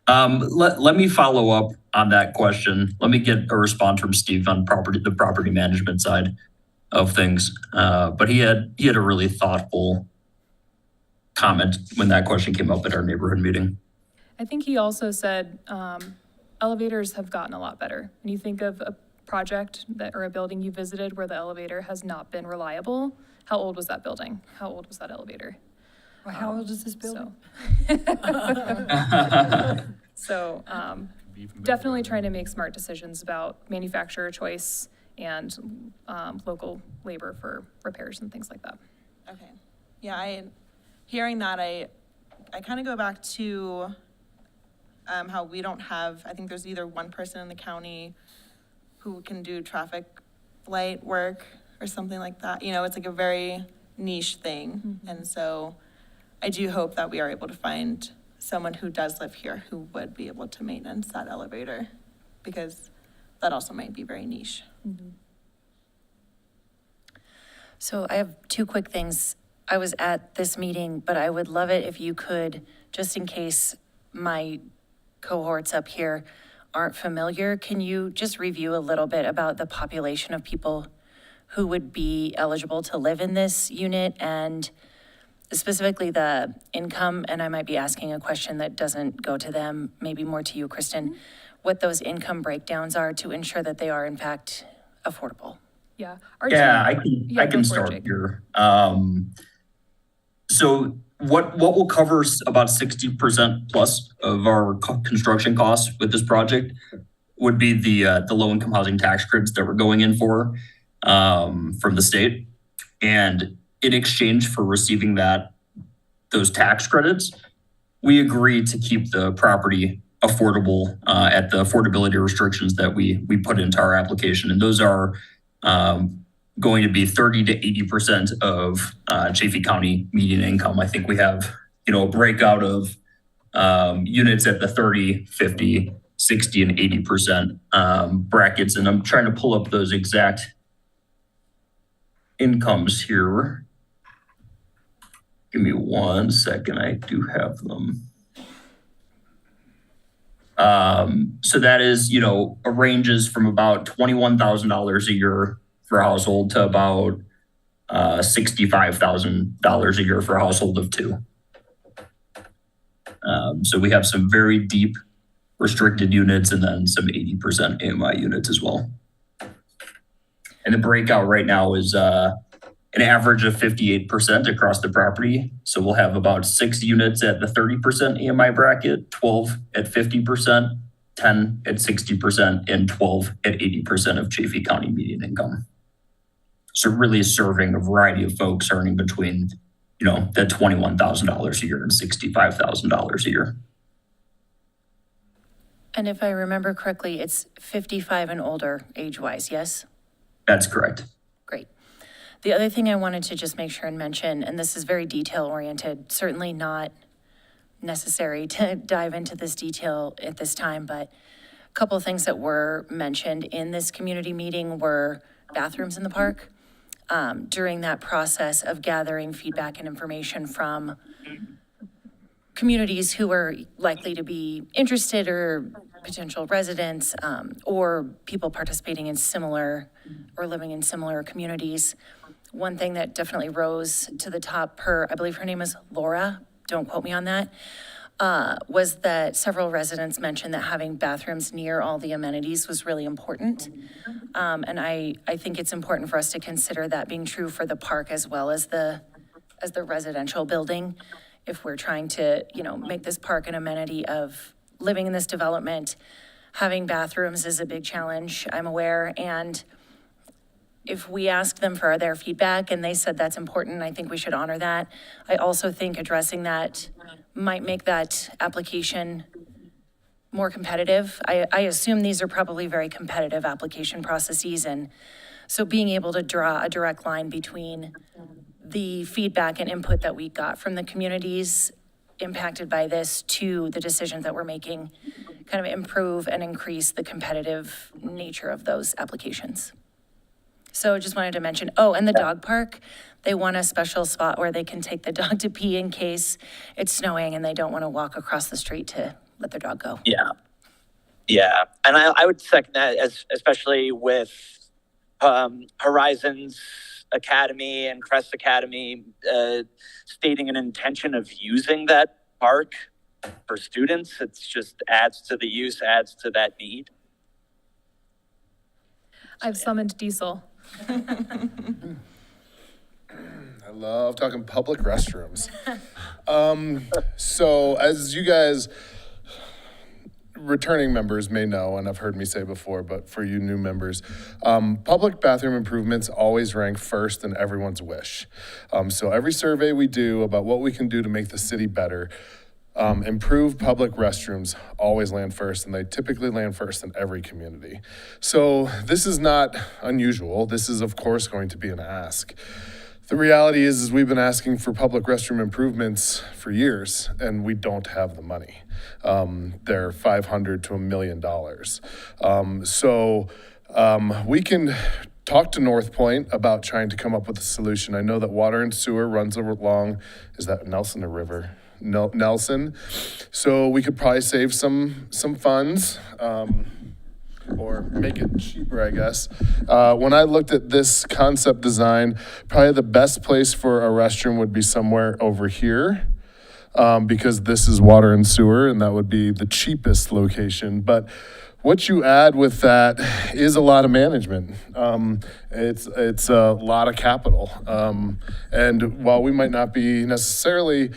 Let me follow up on that question. Let me get a response from Steve on the property management side of things. But he had a really thoughtful comment when that question came up at our neighborhood meeting. I think he also said elevators have gotten a lot better. When you think of a project or a building you visited where the elevator has not been reliable, how old was that building? How old was that elevator? Well, how old is this building? So definitely trying to make smart decisions about manufacturer choice and local labor for repairs and things like that. Okay. Yeah, hearing that, I kind of go back to how we don't have, I think there's either one person in the county who can do traffic light work or something like that. It's a very niche thing. Mm-hmm. And so I do hope that we are able to find someone who does live here who would be able to maintenance that elevator, because that also might be very niche. Mm-hmm. So I have two quick things. I was at this meeting, but I would love it if you could, just in case my cohorts up here aren't familiar, can you just review a little bit about the population of people who would be eligible to live in this unit, and specifically the income? And I might be asking a question that doesn't go to them, maybe more to you, Kristen, what those income breakdowns are to ensure that they are in fact affordable. Yeah. Our Yeah, team- I go can for it, start Jake. here. So what will cover about 60% plus of our construction costs with this project would be the low income housing tax credits that we're going in for from the state. And in exchange for receiving those tax credits, we agree to keep the property affordable at the affordability restrictions that we put into our application. And those are going to be 30 to 80% of Chaffey County median income. I think we have, a breakout of units at the 30, 50, 60, and 80% brackets. And I'm trying to pull up those exact incomes here. Give me 1 second. I do have them. So that is, ranges from about $21,000 a year for a household to about $65,000 a year for a household of two. So we have some very deep restricted units and then some 80% AMI units as well. And the breakout right now is an average of 58% across the property. So we'll have about 6 units at the 30% AMI bracket, 12 at 50%, 10 at 60%, and 12 at 80% of Chaffey County median income. So really serving a variety of folks earning between, that $21,000 a year and $65,000 a year. And if I remember correctly, it's 55 and older age-wise, yes? That's correct. Great. The other thing I wanted to just make sure and mention, and this is very detail-oriented, certainly not necessary to dive into this detail at this time, but a couple of things that were mentioned in this community meeting were bathrooms in the park. During that process of gathering feedback and information from communities who are likely to be interested or potential residents or people participating in similar or living in similar communities. One thing that definitely rose to the top I believe her name is Laura, don't quote me on that, was that several residents mentioned that having bathrooms near all the amenities was really important. And I think it's important for us to consider that being true for the park as well as the residential building. If we're trying to, make this park an amenity of living in this development, having bathrooms is a big challenge, I'm aware. And if we asked them for their feedback and they said that's important, I think we should honor that. I also think addressing that might make that application more competitive. I assume these are probably very competitive application processes. And so being able to draw a direct line between the feedback and input that we got from the communities impacted by this to the decisions that we're making kind of improve and increase the competitive nature of those applications. So just wanted to mention, and the dog park, they want a special spot where they can take the dog to pee in case it's snowing and they don't want to walk across the street to let their dog go. Yeah. Yeah. And I would second that, especially with Horizons Academy and Crest Academy stating an intention of using that park for students. It's just adds to the use, adds to that need. I've summoned Diesel. I love talking public restrooms. So as you guys, returning members may know, and I've heard me say before, but for you new members, public bathroom improvements always rank first in everyone's wish. So every survey we do about what we can do to make the city better, improve public restrooms always land first, and they typically land first in every community. So this is not unusual. This is, of course, going to be an ask. The reality is we've been asking for public restroom improvements for years, and we don't have the money. They're $500 to $1 million. We can talk to North Point about trying to come up with a solution. I know that water and sewer runs along, is that Nelson or River? Nelson. So we could probably save some funds, or make it cheaper, I guess. When I looked at this concept design, probably the best place for a restroom would be somewhere over here, because this is water and sewer, and that would be the cheapest location. But what you add with that is a lot of management. It's a lot of capital. And while we might not be necessarily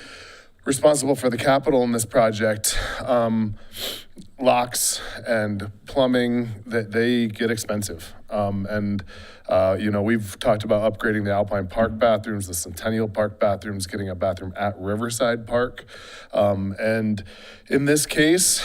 responsible for the capital in this project, locks and plumbing, that they get expensive. We've talked about upgrading the Alpine Park bathrooms, the Centennial Park bathrooms, getting a bathroom at Riverside Park. And in this case,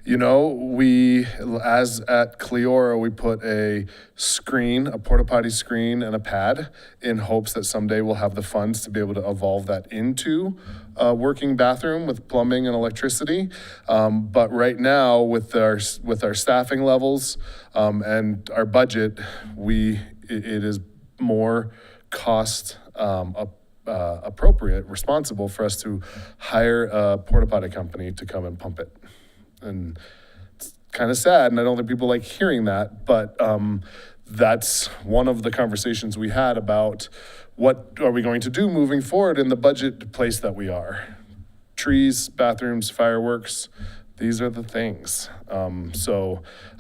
we, as at Cleora, we put a screen, a porta potty screen and a pad in hopes that someday we'll have the funds to be able to evolve that into a working bathroom with plumbing and electricity. But right now, with our staffing levels and our budget, it is more cost appropriate, responsible for us to hire a porta potty company to come and pump it. And it's kind of sad, and I don't think people like hearing that, but that's one of the conversations we had about what are we going to do moving forward in the budget place that we are. Trees, bathrooms, fireworks, these are the things.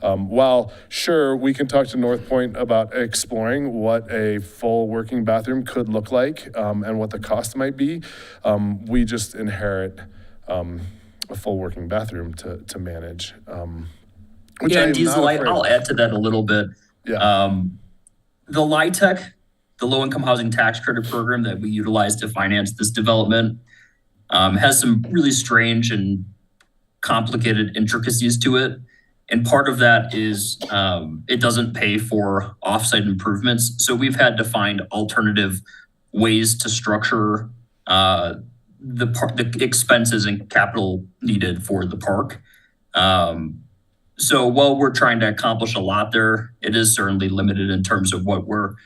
While sure, we can talk to North Point about exploring what a full working bathroom could look like and what the cost might be, we just inherit a full working bathroom to manage. Which I am Diesel, not afraid I'll of. add to that a little bit. Yeah. The LIHTC, the Low Income Housing Tax Credit Program that we utilize to finance this development, has some really strange and complicated intricacies to it. And part of that is it doesn't pay for offsite improvements. So we've had to find alternative ways to structure the expenses and capital needed for the park. So while we're trying to accomplish a lot there, it is certainly limited in terms of what we're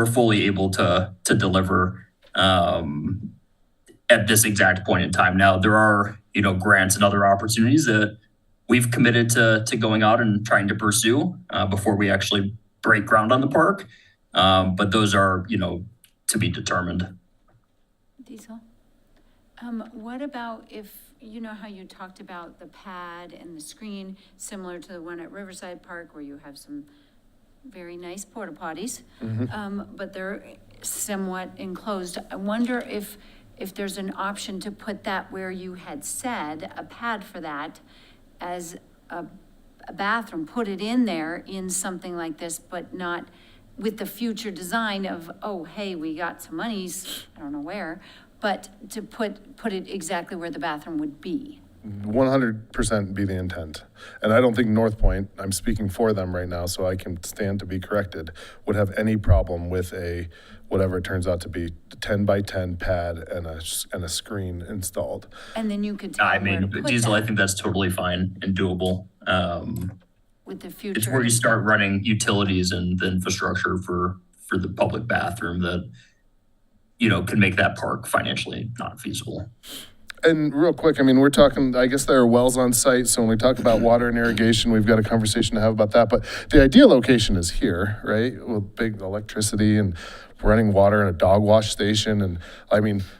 fully able to deliver at this exact point in time. Now, there are grants and other opportunities that we've committed to going out and trying to pursue before we actually break ground on the park. But those are to be determined. Diesel? What about if, how you talked about the pad and the screen, similar to the one at Riverside Park where you have some very nice porta potties, but they're somewhat enclosed. I wonder if there's an option to put that where you had said, a pad for that as a bathroom, put it in there in something like this, but not with the future design of, oh, hey, we got some monies, I don't know where, but to put it exactly where the bathroom would be. 100% be the intent. And I don't think North Point, I'm speaking for them right now, so I can stand to be corrected, would have any problem with a, whatever it turns out to be, 10 by 10 pad and a screen installed. And then you could tell where to put Diesel, that I think that's totally fine and doable. with the future. It's where you start running utilities and the infrastructure for the public bathroom that can make that park financially not feasible. And real quick, we're talking, I guess there are wells on site, so when we talk about water and irrigation, we've got a conversation to have about that. But the ideal location is here, right? With big electricity and running water and a dog wash station. And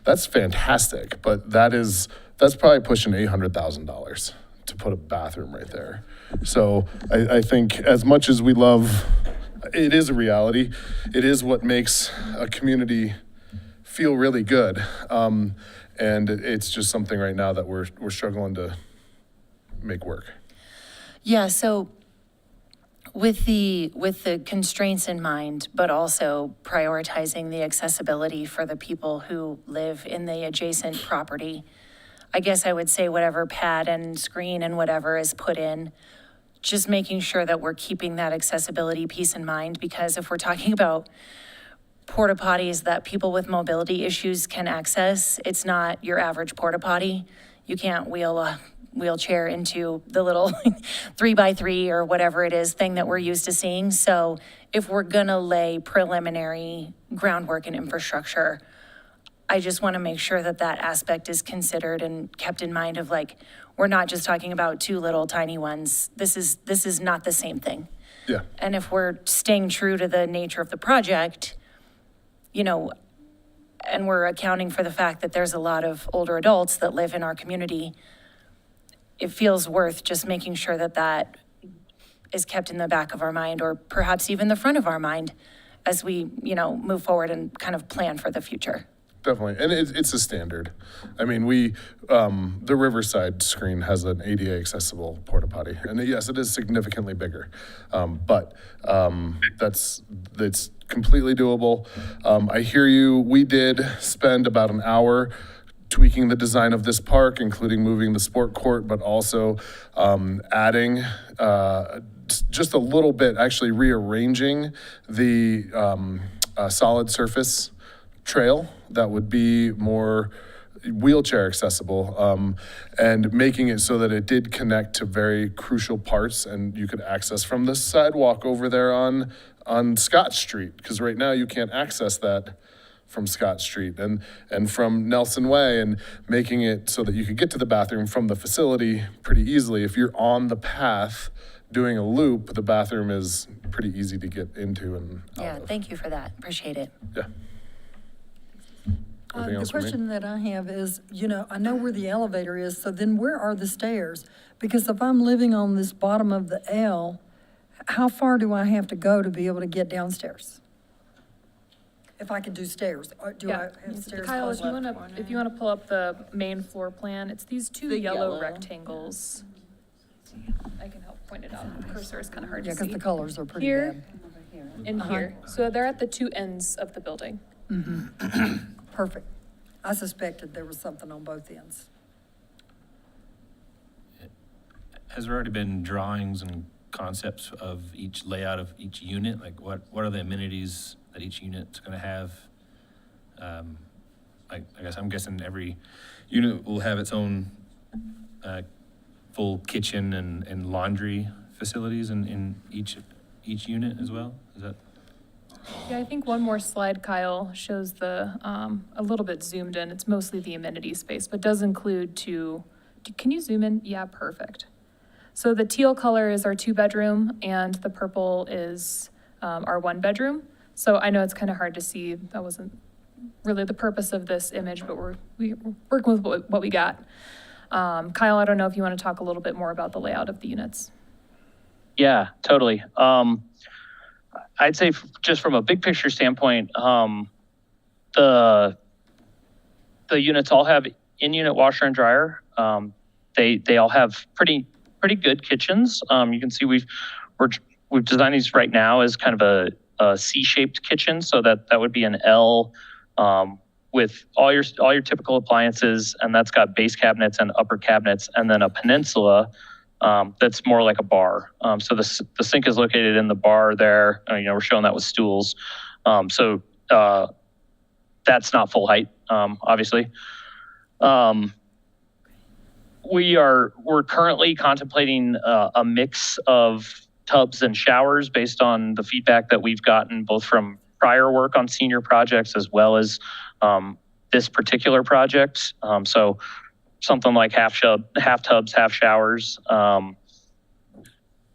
that's fantastic, but that's probably pushing $800,000 to put a bathroom right there. So I think as much as we love, it is a reality. It is what makes a community feel really good. And it's just something right now that we're struggling to make work. Yeah, so with the constraints in mind, but also prioritizing the accessibility for the people who live in the adjacent property, I guess I would say whatever pad and screen and whatever is put in, just making sure that we're keeping that accessibility piece in mind, because if we're talking about porta potties that people with mobility issues can access, it's not your average porta potty. You can't wheel a wheelchair into the little 3x3 or whatever it is thing that we're used to seeing. So if we're gonna lay preliminary groundwork and infrastructure, I just want to make sure that that aspect is considered and kept in mind of we're not just talking about two little tiny ones. This is not the same thing. Yeah. And if we're staying true to the nature of the project, and we're accounting for the fact that there's a lot of older adults that live in our community, it feels worth just making sure that that is kept in the back of our mind, or perhaps even the front of our mind as we, move forward and kind of plan for the future. Definitely, and it's a standard. I mean, the Riverside screen has an ADA accessible porta potty, and yes, it is significantly bigger, but it's completely doable. I hear you. We did spend about an hour tweaking the design of this park, including moving the sport court, but also adding just a little bit, actually rearranging the solid surface trail that would be more wheelchair accessible, and making it so that it did connect to very crucial parts, and you could access from the sidewalk over there on Scott Street, because right now you can't access that from Scott Street and from Nelson Way, and making it so that you could get to the bathroom from the facility pretty easily. If you're on the path doing a loop, the bathroom is pretty easy to get into and out Yeah, of. thank you for that. Appreciate it. Yeah. Anything The else for me? question that I have is, I know where the elevator is, so then where are the stairs? Because if I'm living on this bottom of the L, how far do I have to go to be able to get downstairs? If I can do stairs, or do I have stairs? Kyle, close up? if you wanna pull up the main floor plan, it's these two The yellow yellow. rectangles. I can help point it out. The cursor is kinda hard Yeah, to because see. the colors are pretty Here bad. and here. So they're at the two ends of the building. Perfect. I suspected there was something on both ends. Has there already been drawings and concepts of each layout of each unit? Like what are the amenities that each unit's gonna have? I guess I'm guessing every unit will have its own full kitchen and laundry facilities in each unit as well? Is that? Yeah, I think one more slide, Kyle, shows a little bit zoomed in. It's mostly the amenity space, but does include can you zoom in? Yeah, perfect. So the teal color is our 2-bedroom and the purple is our 1-bedroom. So I know it's kind of hard to see. That wasn't really the purpose of this image, but we're working with what we got. Kyle, I don't know if you want to talk a little bit more about the layout of the units. Yeah, totally. I'd say just from a big picture standpoint, the units all have in-unit washer and dryer. They all have pretty good kitchens. You can see we've designed these right now as kind of a C-shaped kitchen, so that would be an L with all your typical appliances, and that's got base cabinets and upper cabinets, and then a peninsula that's more like a bar. So the sink is located in the bar there. We're showing that with stools. So that's not full height, obviously. We're currently contemplating a mix of tubs and showers based on the feedback that we've gotten both from prior work on senior projects as well as this particular project. So something like half tubs, half showers.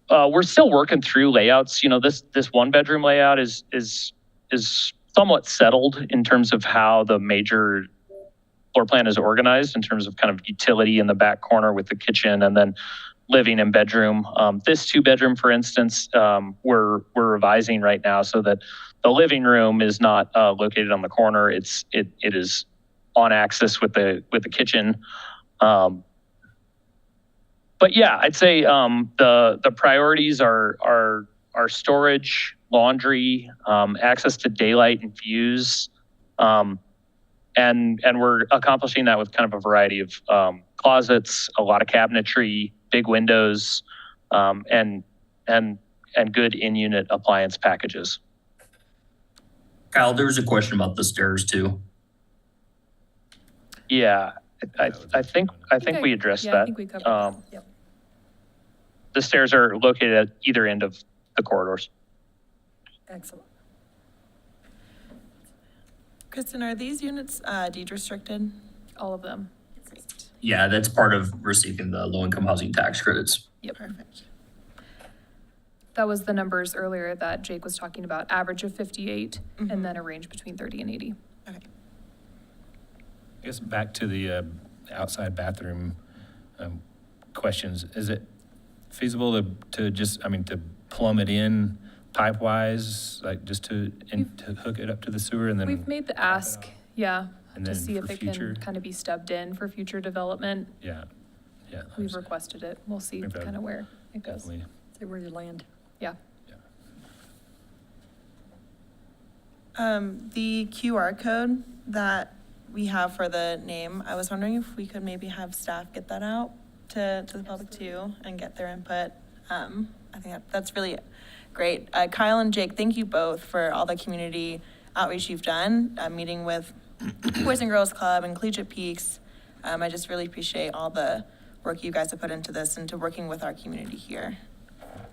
We're still working through layouts. This 1-bedroom layout is somewhat settled in terms of how the major floor plan is organized in terms of kind of utility in the back corner with the kitchen and then living and bedroom. This 2-bedroom, for instance, we're revising right now so that the living room is not located on the corner. It is on axis with the kitchen. But yeah, I'd say the priorities are storage, laundry, access to daylight and views, and we're accomplishing that with kind of a variety of closets, a lot of cabinetry, big windows, and good in-unit appliance packages. Kyle, there was a question about the stairs too. Yeah, I think we addressed that. I think we covered that. Yep. The stairs are located at either end of the corridors. Excellent. Kristen, are these units deed restricted? All of them. Yeah, that's part of receiving the low-income housing tax credits. Yep. Perfect. That was the numbers earlier that Jake was talking about, average of 58 and then a range between 30 and 80. Okay. I guess back to the outside bathroom, questions. Is it feasible to just, I mean, to plumb it in pipe-wise, like just to hook it up to the sewer and then? We've made the ask, yeah, And to then see if for it future? can kind of be stubbed in for future development. Yeah, yeah. We've requested it. We'll see Maybe kind of where it goes. Definitely. See where you land. Yeah. The QR code that we have for the name, I was wondering if we could maybe have staff get that out to the public too and get their input. I think that's really great. Kyle and Jake, thank you both for all the community outreach you've done, meeting with Boys and Girls Club and Collegiate Peaks. I just really appreciate all the work you guys have put into this and to working with our community here.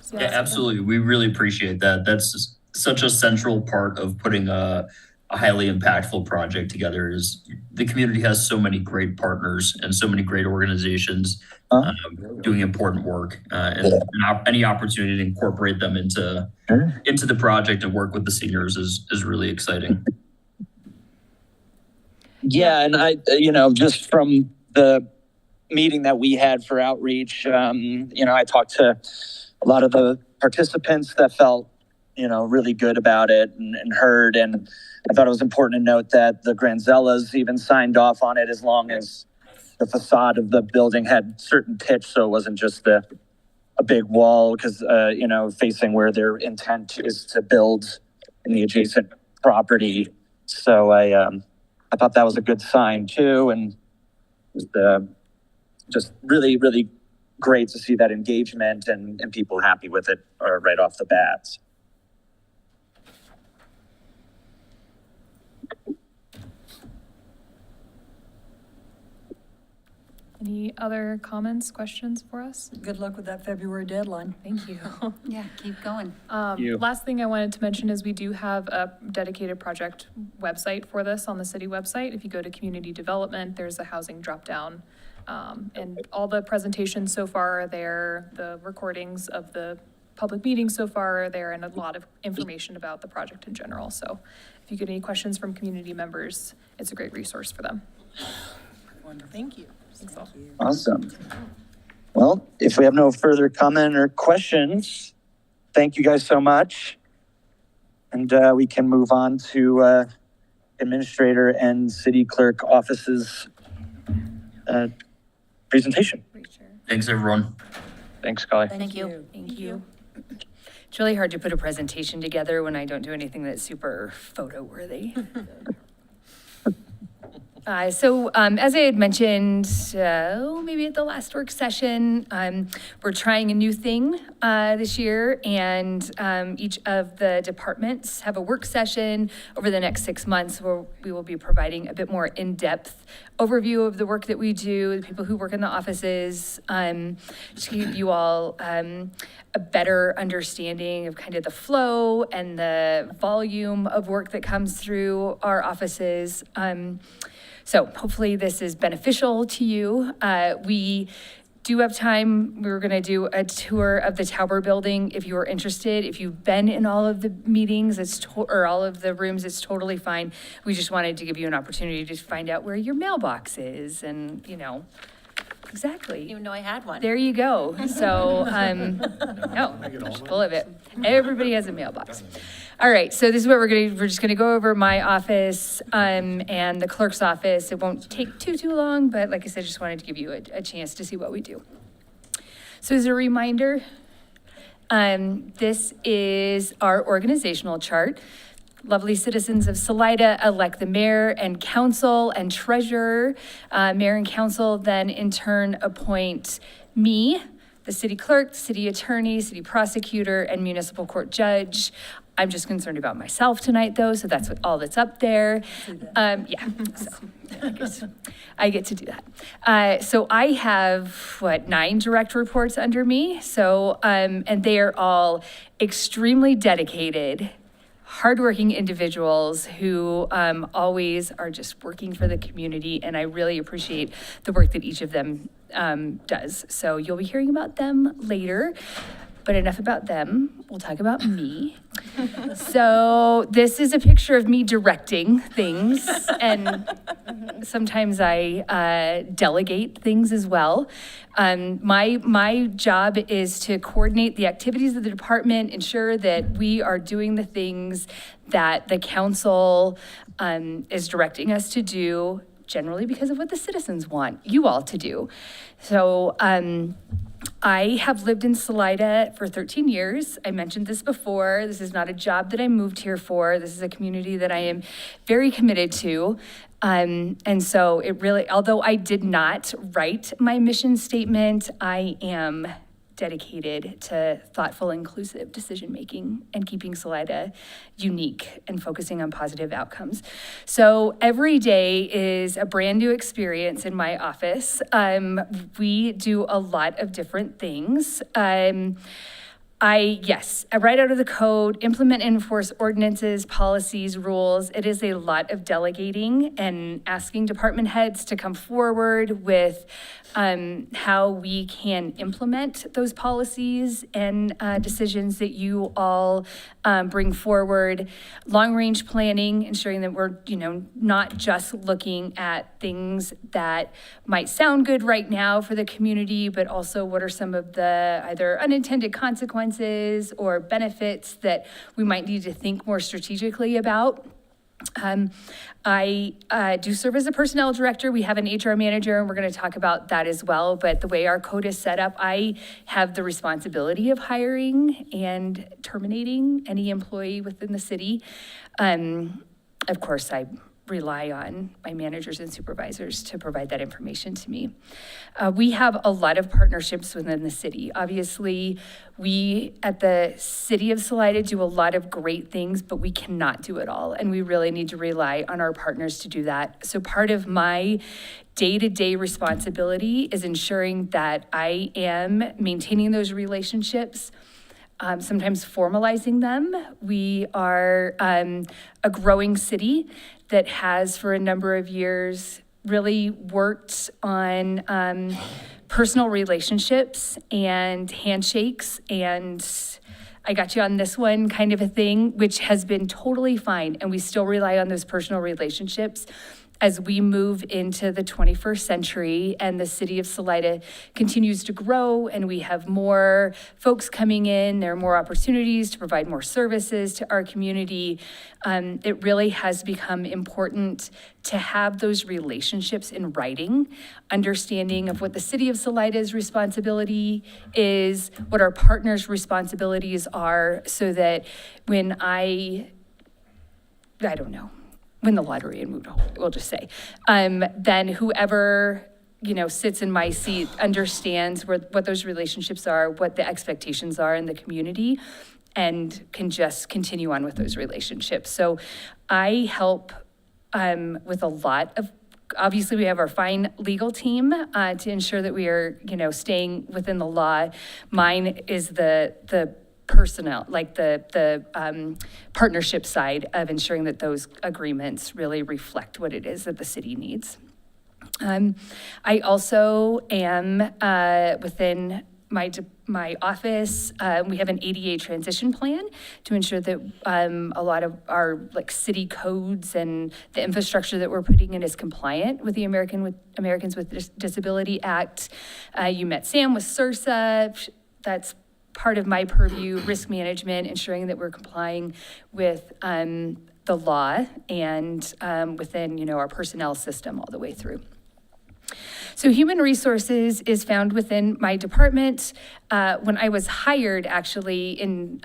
So Yeah, absolutely. We really appreciate that. That's such a central part of putting a highly impactful project together. Is the community has so many great partners and so many great organizations doing important work, and any opportunity to incorporate them into the project and work with the seniors is really exciting. Yeah, and I, just from the meeting that we had for outreach, I talked to a lot of the participants that felt, really good about it and heard. And I thought it was important to note that the Granzellas even signed off on it as long as the facade of the building had certain pitch, so it wasn't just a big wall, because, facing where their intent is to build in the adjacent property. So I thought that was a good sign too, and it was just really, really great to see that engagement and people happy with it right off the bat. Any other comments, questions for us? Good luck with that February deadline. Thank you. Yeah, keep going. Last thing I wanted to mention is we do have a dedicated project website for this on the city website. If you go to community development, there's a housing drop-down. And all the presentations so far are there, the recordings of the public meetings so far are there, and a lot of information about the project in general. So if you get any questions from community members, it's a great resource for them. Wonderful. Thank you. Awesome. Well, if we have no further comment or questions, thank you guys so much. And we can move on to administrator and city clerk offices presentation. Thanks, everyone. Thanks, Scully. Thank you. Thank you. It's really hard to put a presentation together when I don't do anything that's super photo worthy. So as I had mentioned, maybe at the last work session, we're trying a new thing this year, and each of the departments have a work session over the next 6 months where we will be providing a bit more in-depth overview of the work that we do, the people who work in the offices, to give you all a better understanding of kind of the flow and the volume of work that comes through our offices. So hopefully this is beneficial to you. We do have time. We were going to do a tour of the Tower building if you are interested. If you've been in all of the meetings, or all of the rooms, it's totally fine. We just wanted to give you an opportunity to find out where your mailbox is and, exactly. Even though I had one. There you go. So, no, just full of it. Everybody has a mailbox. All right, so this is what we're just gonna go over my office, and the clerk's office. It won't take too long, but like I said, just wanted to give you a chance to see what we do. So as a reminder, this is our organizational chart. Lovely citizens of Salida elect the mayor and council and treasurer. Mayor and council then in turn appoint me, the city clerk, the city attorney, city prosecutor, and municipal court judge. I'm just concerned about myself tonight, though, so that's all that's up there. So I get to do that. So I have, 9 direct reports under me. So, and they are all extremely dedicated, hardworking individuals who always are just working for the community, and I really appreciate the work that each of them does. So you'll be hearing about them later. But enough about them. We'll talk about me. So this is a picture of me directing things, and sometimes I delegate things as well. My job is to coordinate the activities of the department, ensure that we are doing the things that the council is directing us to do, generally because of what the citizens want you all to do. So I have lived in Salida for 13 years. I mentioned this before. This is not a job that I moved here for. This is a community that I am very committed to. And so it really, although I did not write my mission statement, I am dedicated to thoughtful, inclusive decision-making and keeping Salida unique and focusing on positive outcomes. So every day is a brand new experience in my office. We do a lot of different things. Yes, right out of the code, implement and enforce ordinances, policies, rules. It is a lot of delegating and asking department heads to come forward with how we can implement those policies and decisions that you all bring forward. Long-range planning, ensuring that we're, not just looking at things that might sound good right now for the community, but also what are some of the either unintended consequences or benefits that we might need to think more strategically about. I do serve as a personnel director. We have an HR manager, and we're going to talk about that as well. But the way our code is set up, I have the responsibility of hiring and terminating any employee within the city. Of course, I rely on my managers and supervisors to provide that information to me. We have a lot of partnerships within the city. Obviously, we at the City of Salida do a lot of great things, but we cannot do it all. And we really need to rely on our partners to do that. So part of my day-to-day responsibility is ensuring that I am maintaining those relationships, sometimes formalizing them. We are a growing city that has for a number of years really worked on personal relationships and handshakes and I got you on this one kind of a thing, which has been totally fine. And we still rely on those personal relationships as we move into the 21st century and the city of Salida continues to grow and we have more folks coming in, there are more opportunities to provide more services to our community. It really has become important to have those relationships in writing, understanding of what the city of Salida's responsibility is, what our partners' responsibilities are, so that when win the lottery and we'll just say, then whoever, sits in my seat understands what those relationships are, what the expectations are in the community, and can just continue on with those relationships. So I help with a lot of, obviously we have our fine legal team to ensure that we are, staying within the law. Mine is the personnel, like the partnership side of ensuring that those agreements really reflect what it is that the city needs. I also am within my office, we have an ADA transition plan to ensure that a lot of our city codes and the infrastructure that we're putting in is compliant with the Americans with Disability Act. You met Sam with CIRSA. That's part of my purview, risk management, ensuring that we're complying with the law and within, our personnel system all the way through. So human resources is found within my department. When I was hired, actually, in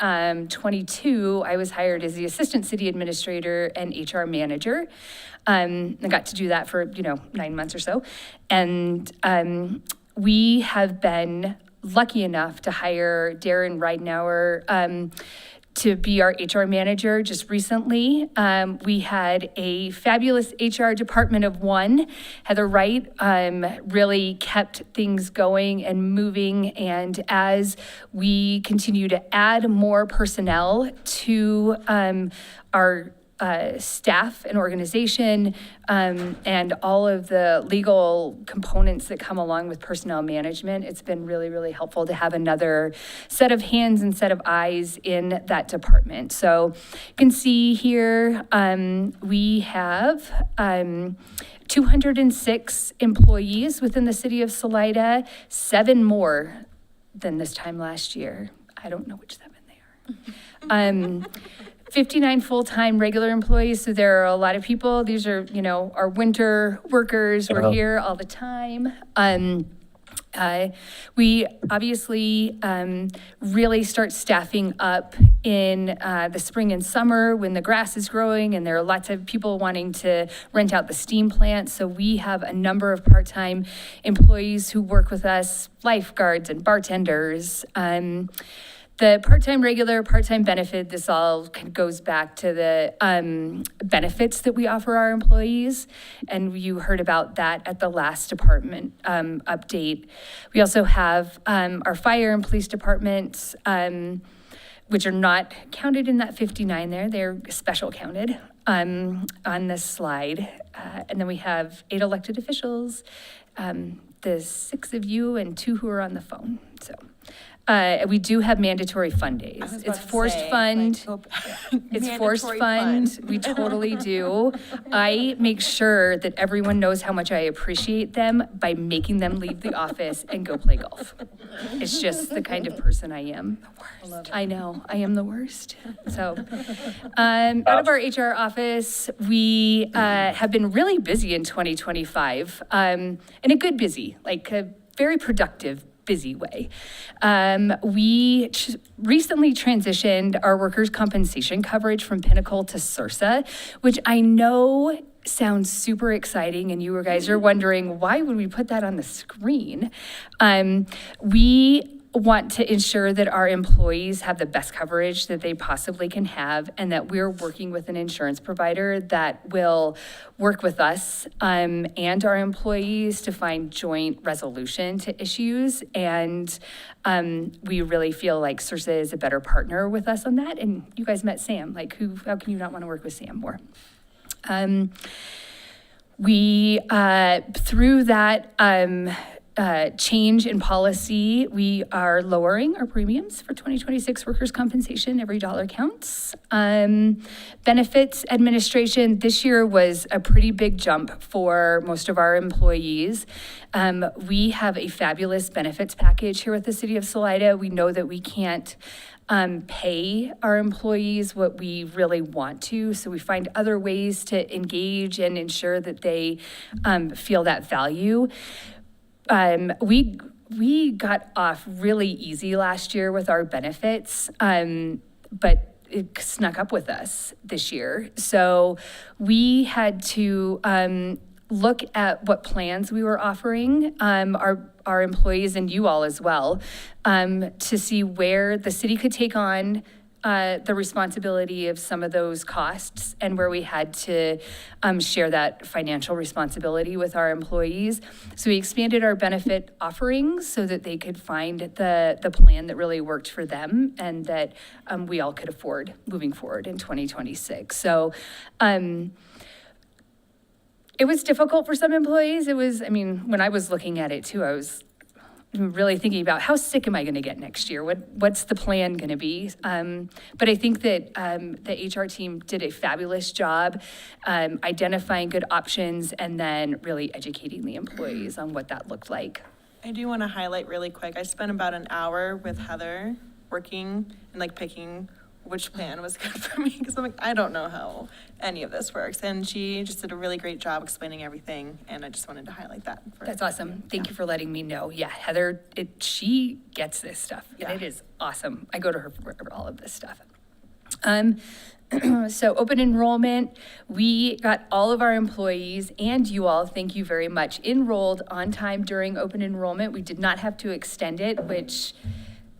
22, I was hired as the assistant city administrator and HR manager. I got to do that for, 9 months or so. And we have been lucky enough to hire Darren Reidenauer to be our HR manager just recently. We had a fabulous HR department of one. Heather Wright really kept things going and moving. And as we continue to add more personnel to our staff and organization, and all of the legal components that come along with personnel management. It's been really, really helpful to have another set of hands and set of eyes in that department. So you can see here, we have 206 employees within the city of Salida, 7 more than this time last year. I don't know which 7 they are. 59 full-time regular employees, so there are a lot of people. These are, our winter workers. We're here all the time. We obviously really start staffing up in the spring and summer when the grass is growing and there are lots of people wanting to rent out the steam plant. So we have a number of part-time employees who work with us, lifeguards and bartenders. The part-time, regular, part-time benefit, this all kind of goes back to the benefits that we offer our employees. And you heard about that at the last department update. We also have our fire and police departments, which are not counted in that 59 there. They're special counted on this slide. And then we have 8 elected officials, the 6 of you and 2 who are on the phone, so. We do have mandatory fund days. It's forced fund. It's forced fund. We totally do. I make sure that everyone knows how much I appreciate them by making them leave the office and go play golf. It's just the kind of person I am. I know, I am the worst. So, out of our HR office, we have been really busy in 2025, and a good busy, like a very productive busy way. We recently transitioned our workers' compensation coverage from Pinnacle to Sursa, which I know sounds super exciting, and you guys are wondering, why would we put that on the screen? We want to ensure that our employees have the best coverage that they possibly can have, and that we're working with an insurance provider that will work with us and our employees to find joint resolution to issues. And we really feel like Sursa is a better partner with us on that. And you guys met Sam. Like, how can you not want to work with Sam more? We, through that change in policy, we are lowering our premiums for 2026 workers' compensation. Every dollar counts. Benefits administration this year was a pretty big jump for most of our employees. We have a fabulous benefits package here at the City of Salida. We know that we can't pay our employees what we really want to, so we find other ways to engage and ensure that they feel that value. We got off really easy last year with our benefits, but it snuck up with us this year. So we had to look at what plans we were offering our employees and you all as well, to see where the city could take on the responsibility of some of those costs and where we had to share that financial responsibility with our employees. So we expanded our benefit offerings so that they could find the plan that really worked for them and that we all could afford moving forward in 2026. So it was difficult for some employees. When I was looking at it too, I was really thinking about how sick am I going to get next year? What's the plan going to be? But I think that the HR team did a fabulous job identifying good options and then really educating the employees on what that looked like. I do want to highlight really quick, I spent about an hour with Heather working and picking which plan was good for me, because I'm like, I don't know how any of this works. And she just did a really great job explaining everything, and I just wanted to highlight that. That's awesome. Thank you for letting me know. Yeah, Heather, she gets this stuff, and it is awesome. I go to her for all of this stuff. So open enrollment, we got all of our employees and you all, thank you very much, enrolled on time during open enrollment. We did not have to extend it, which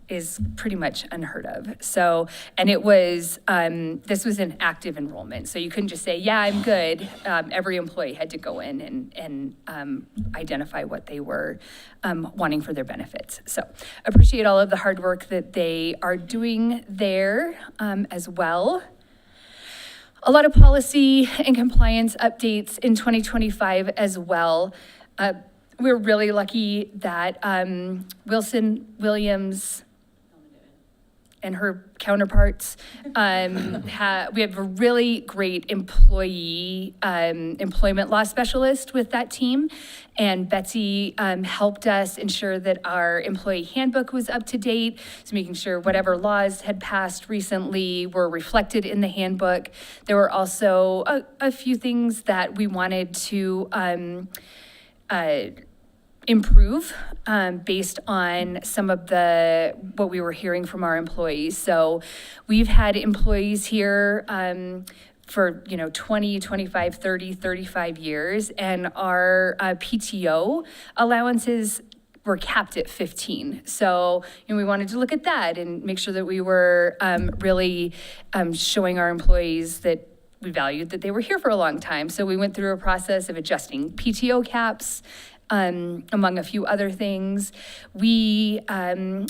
is pretty much unheard of. So, and it was, this was an active enrollment. So you couldn't just say, yeah, I'm good. Every employee had to go in and identify what they were wanting for their benefits. So appreciate all of the hard work that they are doing there as well. a lot of policy and compliance updates in 2025 as well. We're really lucky that Wilson Williams and her counterparts we have a really great employment law specialist with that team, and Betsy helped us ensure that our employee handbook was up to date, so making sure whatever laws had passed recently were reflected in the handbook. There were also a few things that we wanted to improve based on some of what we were hearing from our employees. So we've had employees here for 20, 25, 30, 35 years, and our PTO allowances were capped at 15. So we wanted to look at that and make sure that we were really showing our employees that we valued that they were here for a long time. So we went through a process of adjusting PTO caps, among a few other things. We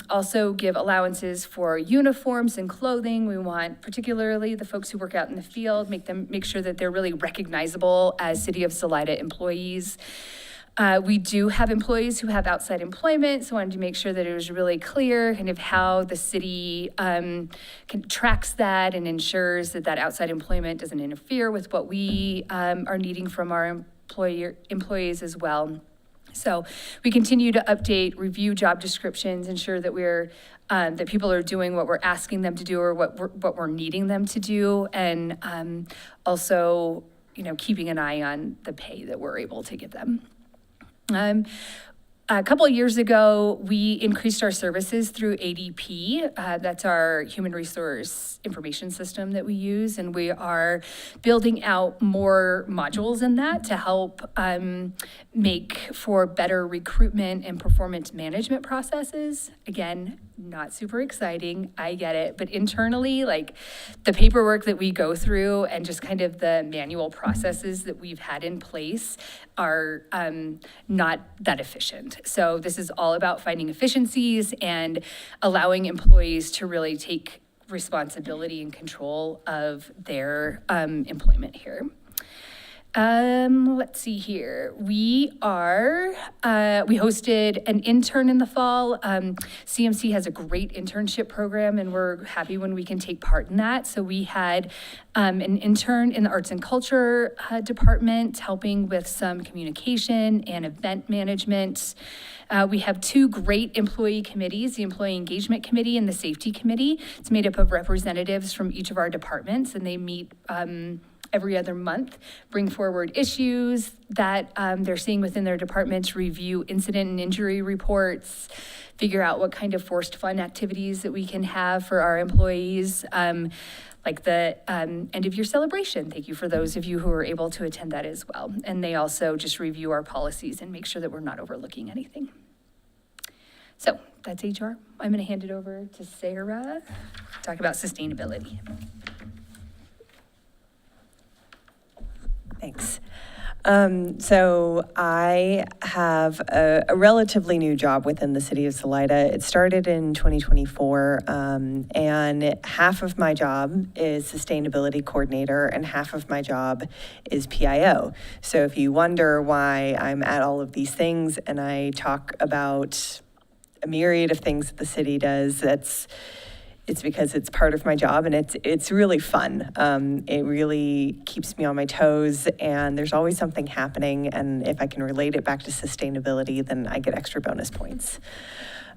also give allowances for uniforms and clothing. We want particularly the folks who work out in the field, make sure that they're really recognizable as City of Salida employees. We do have employees who have outside employment, so I wanted to make sure that it was really clear kind of how the city tracks that and ensures that that outside employment doesn't interfere with what we are needing from our employees as well. So we continue to update, review job descriptions, ensure that that people are doing what we're asking them to do or what we're needing them to do, and also, keeping an eye on the pay that we're able to give them. A couple of years ago, we increased our services through ADP. That's our human resource information system that we use, and we are building out more modules in that to help make for better recruitment and performance management processes. Again, not super exciting, I get it, but internally, like the paperwork that we go through and just kind of the manual processes that we've had in place are not that efficient. So this is all about finding efficiencies and allowing employees to really take responsibility and control of their employment here. Let's see here. We hosted an intern in the fall. CMC has a great internship program, and we're happy when we can take part in that. So we had an intern in the arts and culture department helping with some communication and event management. We have two great employee committees, the Employee Engagement Committee and the Safety Committee. It's made up of representatives from each of our departments, and they meet every other month, bring forward issues that they're seeing within their departments, review incident and injury reports, figure out what kind of forced fun activities that we can have for our employees, like the end of year celebration. Thank you for those of you who were able to attend that as well. And they also just review our policies and make sure that we're not overlooking anything. So that's HR. I'm going to hand it over to Sarah to talk about sustainability. Thanks. So I have a relatively new job within the City of Salida. It started in 2024, and half of my job is sustainability coordinator and half of my job is PIO. So if you wonder why I'm at all of these things and I talk about a myriad of things that the city does, it's because it's part of my job, and it's really fun. It really keeps me on my toes, and there's always something happening, and if I can relate it back to sustainability, then I get extra bonus points.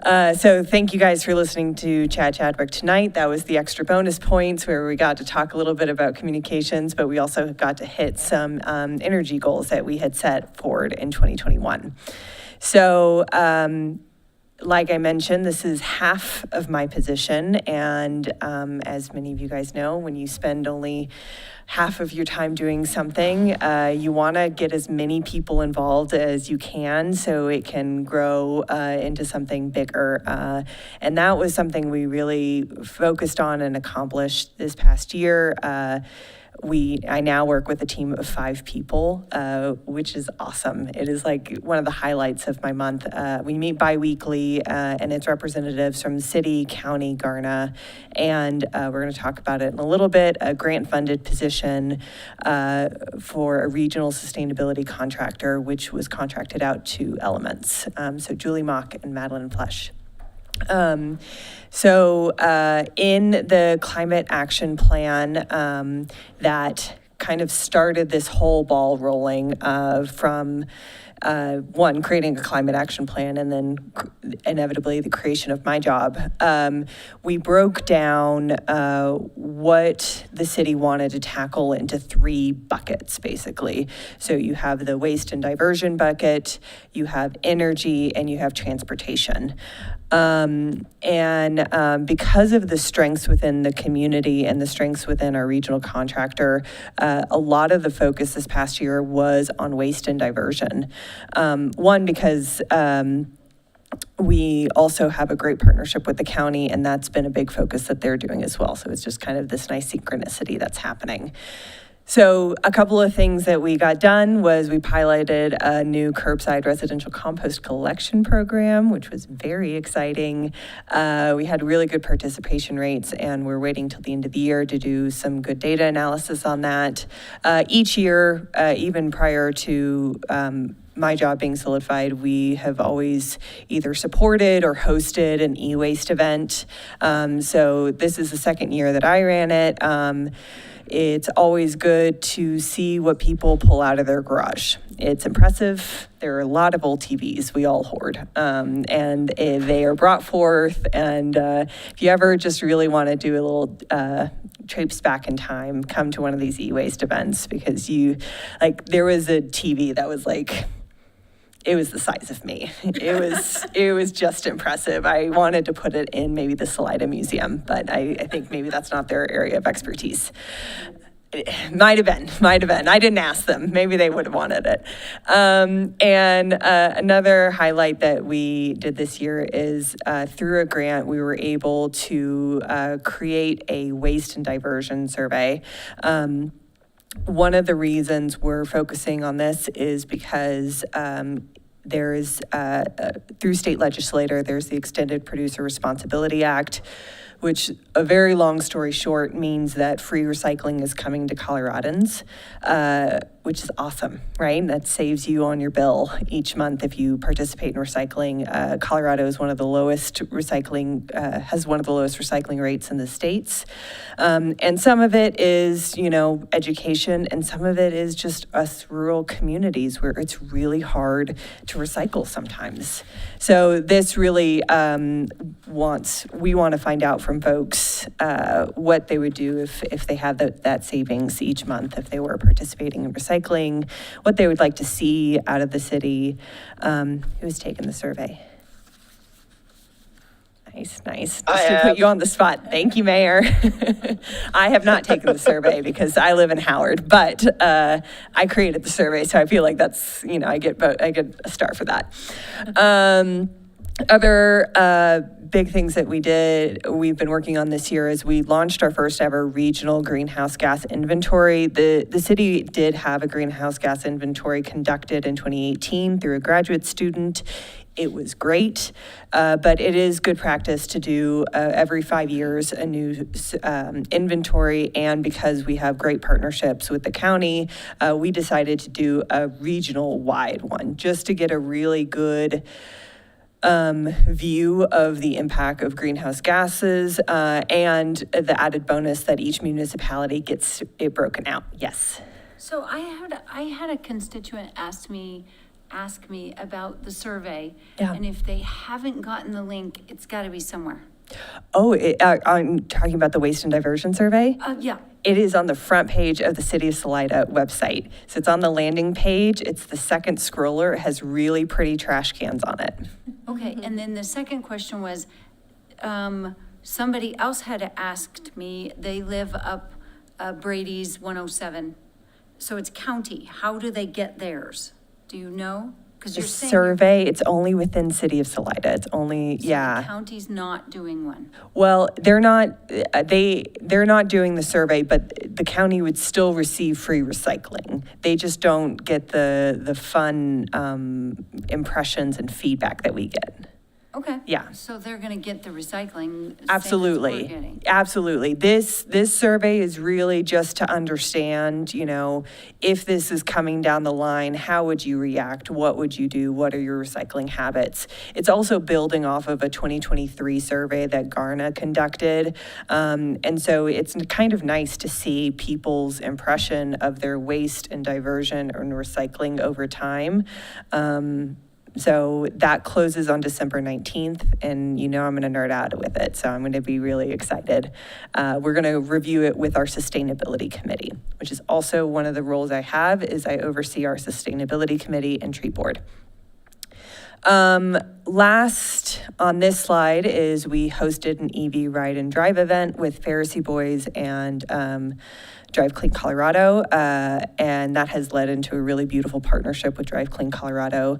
So thank you guys for listening to Chad Chadwick tonight. That was the extra bonus points where we got to talk a little bit about communications, but we also got to hit some energy goals that we had set forward in 2021. So, like I mentioned, this is half of my position, and as many of you guys know, when you spend only half of your time doing something, you want to get as many people involved as you can so it can grow into something bigger. And that was something we really focused on and accomplished this past year. I now work with a team of 5 people, which is awesome. It is like one of the highlights of my month. We meet bi-weekly, and it's representatives from the city, county, Garna, and we're going to talk about it in a little bit. A grant-funded position for a regional sustainability contractor, which was contracted out to Elements. So Julie Mock and Madeline Flesh. In the climate action plan that kind of started this whole ball rolling from one, creating a climate action plan, and then inevitably the creation of my job, we broke down what the city wanted to tackle into 3 buckets, basically. So you have the waste and diversion bucket, you have energy, and you have transportation. Because of the strengths within the community and the strengths within our regional contractor, a lot of the focus this past year was on waste and diversion. One, because we also have a great partnership with the county, and that's been a big focus that they're doing as well. So it's just kind of this nice synchronicity that's happening. So a couple of things that we got done was we piloted a new curbside residential compost collection program, which was very exciting. We had really good participation rates, and we're waiting till the end of the year to do some good data analysis on that. Each year, even prior to my job being solidified, we have always either supported or hosted an e-waste event. So this is the second year that I ran it. It's always good to see what people pull out of their garage. It's impressive. There are a lot of old TVs we all hoard, and they are brought forth. And if you ever just really want to do a little traipse back in time, come to one of these e-waste events, because there was a TV that was like, it was the size of me. It was just impressive. I wanted to put it in maybe the Salida Museum, but I think maybe that's not their area of expertise. Might have been. I didn't ask them. Maybe they would have wanted it. Another highlight that we did this year is through a grant, we were able to create a waste and diversion survey. One of the reasons we're focusing on this is because there's, through state legislator, there's the Extended Producer Responsibility Act, which, a very long story short, means that free recycling is coming to Coloradans, which is awesome, right? That saves you on your bill each month if you participate in recycling. Colorado is one of the lowest recycling, has one of the lowest recycling rates in the states. And some of it is, education, and some of it is just us rural communities where it's really hard to recycle sometimes. So this really we want to find out from folks what they would do if they had that savings each month, if they were participating in recycling, what they would like to see out of the city. Who's taken the survey? Nice. Just to put you on the spot. Thank you, Mayor. I have not taken the survey because I live in Howard, but I created the survey, so I feel like that's, I get a star for that. Other big things that we've been working on this year is we launched our first ever regional greenhouse gas inventory. The city did have a greenhouse gas inventory conducted in 2018 through a graduate student. It was great, but it is good practice to do every 5 years a new inventory, and because we have great partnerships with the county, we decided to do a regional-wide one, just to get a really good view of the impact of greenhouse gases, and the added bonus that each municipality gets it broken out. Yes. So I had a constituent ask me about the survey, and if they haven't gotten the link, it's got to be somewhere. Oh, I'm talking about the waste and diversion survey? Yeah. It is on the front page of the City of Salida website. So it's on the landing page. It's the second scroller. It has really pretty trash cans on it. Okay, and then the second question was, somebody else had asked me, they live up Brady's 107. So it's county. How do they get theirs? Do you know? Because The you're saying survey, it's only within City of Salida. It's only, the yeah. county's not doing one. Well, they're not doing the survey, but the county would still receive free recycling. They just don't get the fun impressions and feedback that we get. Okay. Yeah. So they're going to get the recycling. same as we're Absolutely. getting. Absolutely. This survey is really just to understand, if this is coming down the line, how would you react? What would you do? What are your recycling habits? It's also building off of a 2023 survey that Garna conducted. And so it's kind of nice to see people's impression of their waste and diversion and recycling over time. So that closes on December 19th, and I'm going to nerd out with it, so I'm going to be really excited. We're going to review it with our Sustainability Committee, which is also one of the roles I have, is I oversee our Sustainability Committee and Tree Board. Last on this slide is we hosted an EV Ride and Drive event with Pharisee Boys and Drive Clean Colorado, and that has led into a really beautiful partnership with Drive Clean Colorado.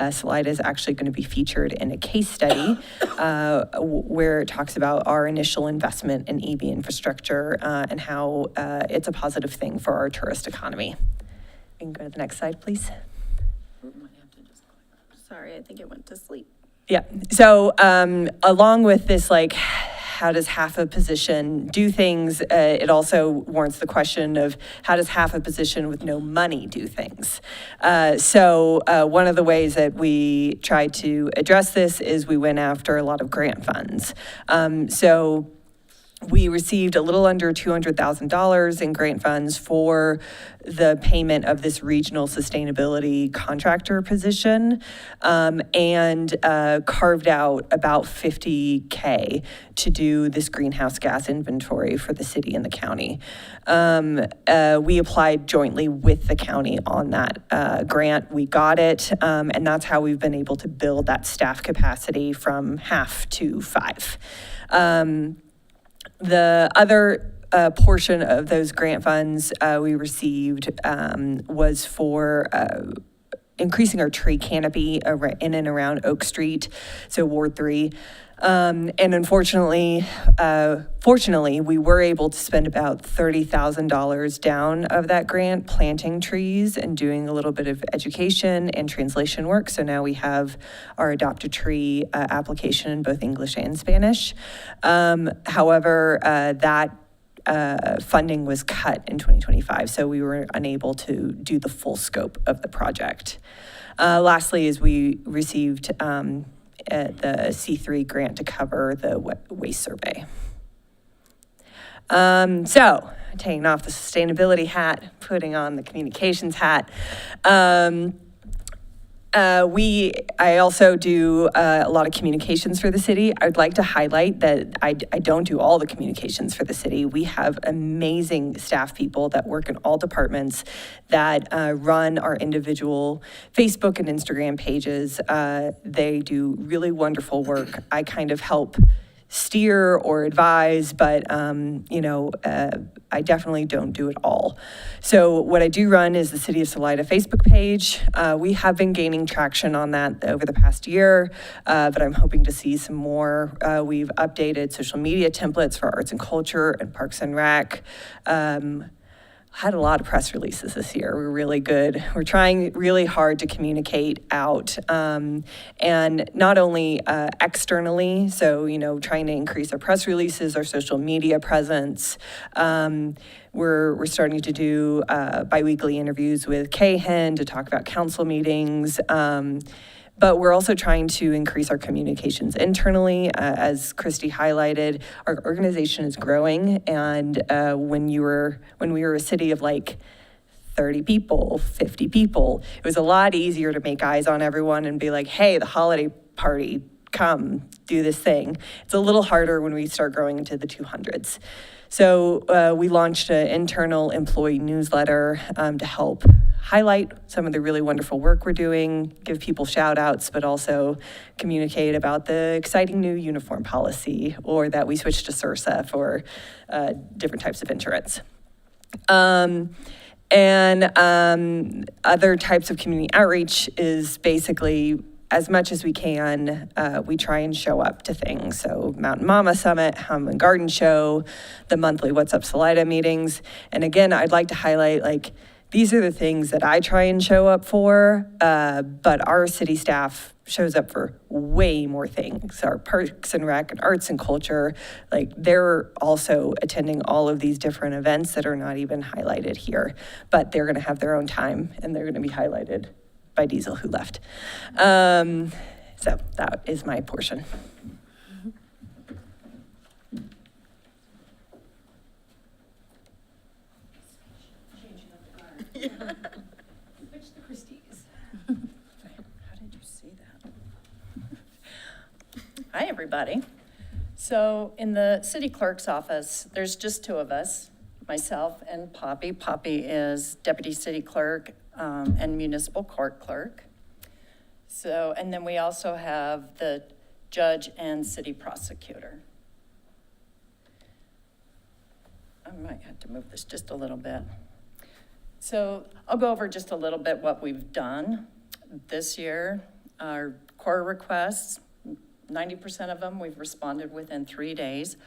Salida is actually going to be featured in a case study where it talks about our initial investment in EV infrastructure and how it's a positive thing for our tourist economy. We can go to the next slide, please. Sorry, I think it went to sleep. Yeah, so along with this, how does half a position do things? It also warrants the question of how does half a position with no money do things? So one of the ways that we tried to address this is we went after a lot of grant funds. So we received a little under $200,000 in grant funds for the payment of this regional sustainability contractor position, and carved out about $50K to do this greenhouse gas inventory for the city and the county. We applied jointly with the county on that grant. We got it, and that's how we've been able to build that staff capacity from half to 5. The other portion of those grant funds we received was for increasing our tree canopy in and around Oak Street, so Ward 3. And unfortunately, fortunately, we were able to spend about $30,000 down of that grant planting trees and doing a little bit of education and translation work. So now we have our Adopt a Tree application in both English and Spanish. However, that funding was cut in 2025, so we were unable to do the full scope of the project. Lastly, is we received the C3 grant to cover the waste survey. So, taking off the sustainability hat, putting on the communications hat. I also do a lot of communications for the city. I'd like to highlight that I don't do all the communications for the city. We have amazing staff people that work in all departments that run our individual Facebook and Instagram pages. They do really wonderful work. I kind of help steer or advise, but I definitely don't do it all. So what I do run is the City of Salida Facebook page. We have been gaining traction on that over the past year, but I'm hoping to see some more. We've updated social media templates for arts and culture and Parks and Rec. Had a lot of press releases this year. We're really good. We're trying really hard to communicate out, and not only externally, so, trying to increase our press releases, our social media presence. We're starting to do biweekly interviews with Cahan to talk about council meetings. But we're also trying to increase our communications internally. As Christy highlighted, our organization is growing, and when we were a city of 30 people, 50 people, it was a lot easier to make eyes on everyone and be like, hey, the holiday party, come do this thing. It's a little harder when we start growing into the 200s. So we launched an internal employee newsletter to help highlight some of the really wonderful work we're doing, give people shout outs, but also communicate about the exciting new uniform policy, or that we switched to CIRSA for different types of insurance. And other types of community outreach is basically as much as we can, we try and show up to things. So Mountain Mama Summit, Home and Garden Show, the monthly What's Up Salida meetings. And again, I'd like to highlight, like, these are the things that I try and show up for, but our city staff shows up for way more things. Our Parks and Rec and Arts and Culture, like, they're also attending all of these different events that are not even highlighted here, but they're gonna have their own time and they're gonna be highlighted by Diesel, who left. So that is my portion. Switch the Christies. How did you see that? Hi, everybody. So in the city clerk's office, there's just two of us, myself and Poppy. Poppy is deputy city clerk and municipal court clerk. So, and then we also have the judge and city prosecutor. I might have to move this just a little bit. So I'll go over just a little bit what we've done this year. Our core requests, 90% of them we've responded within 3 days.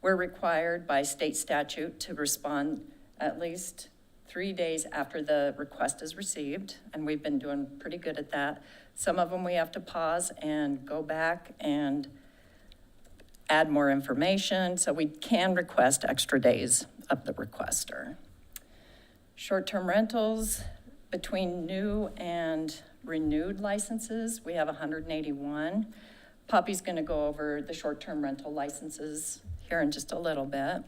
We're required by state statute to respond at least 3 days after the request is received, and we've been doing pretty good at that. Some of them we have to pause and go back and add more information, so we can request extra days of the requester. Short-term rentals, between new and renewed licenses, we have 181. Poppy's gonna go over the short-term rental licenses here in just a little bit.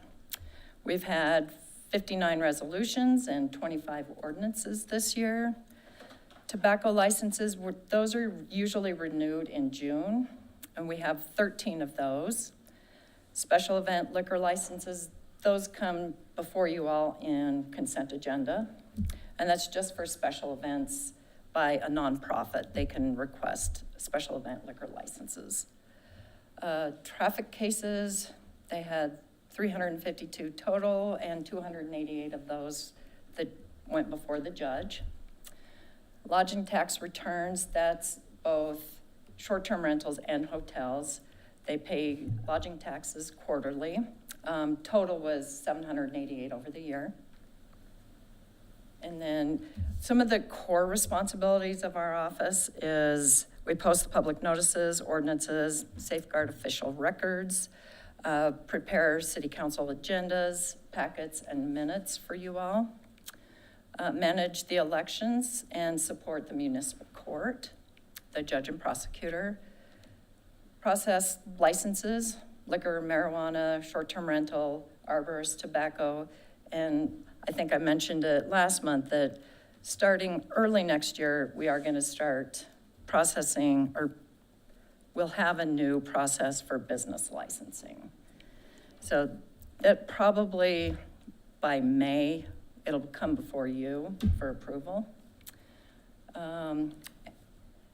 We've had 59 resolutions and 25 ordinances this year. Tobacco licenses, those are usually renewed in June, and we have 13 of those. Special event liquor licenses, those come before you all in consent agenda, and that's just for special events by a nonprofit. They can request special event liquor licenses. Traffic cases, they had 352 total, and 288 of those that went before the judge. Lodging tax returns, that's both short-term rentals and hotels. They pay lodging taxes quarterly. Total was 788 over the year. And then some of the core responsibilities of our office is we post the public notices, ordinances, safeguard official records, prepare city council agendas, packets, and minutes for you all, manage the elections and support the municipal court, the judge and prosecutor, process licenses, liquor, marijuana, short-term rental, arborist, tobacco, and I think I mentioned it last month that starting early next year, we are going to start processing, or we'll have a new process for business licensing. So that probably by May, it'll come before you for approval.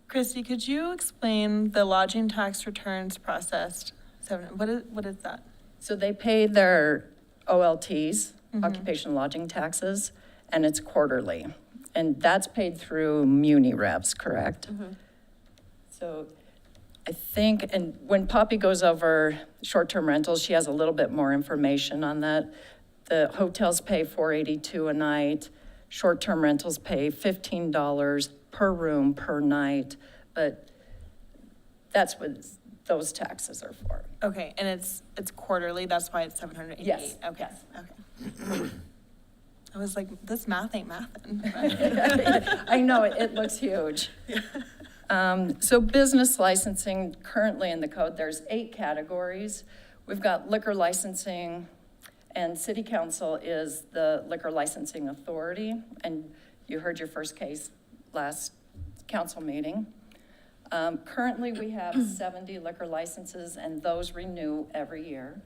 Christy, could you explain the lodging tax returns processed? What is that? So they pay their OLTs, occupational lodging taxes, and it's quarterly. And that's paid through Muni Revs, correct? So I think, and when Poppy goes over short-term rentals, she has a little bit more information on that. The hotels pay $482 a night. Short-term rentals pay $15 per room per night, but that's what those taxes are for. Okay, and it's quarterly, that's why it's 788? Yes. Okay, Yes. okay. I was like, this math ain't mathin'. I know, it looks huge. So business licensing, currently in the code, there's 8 categories. We've got liquor licensing, and city council is the liquor licensing authority, and you heard your first case last council meeting. Currently, we have 70 liquor licenses, and those renew every year.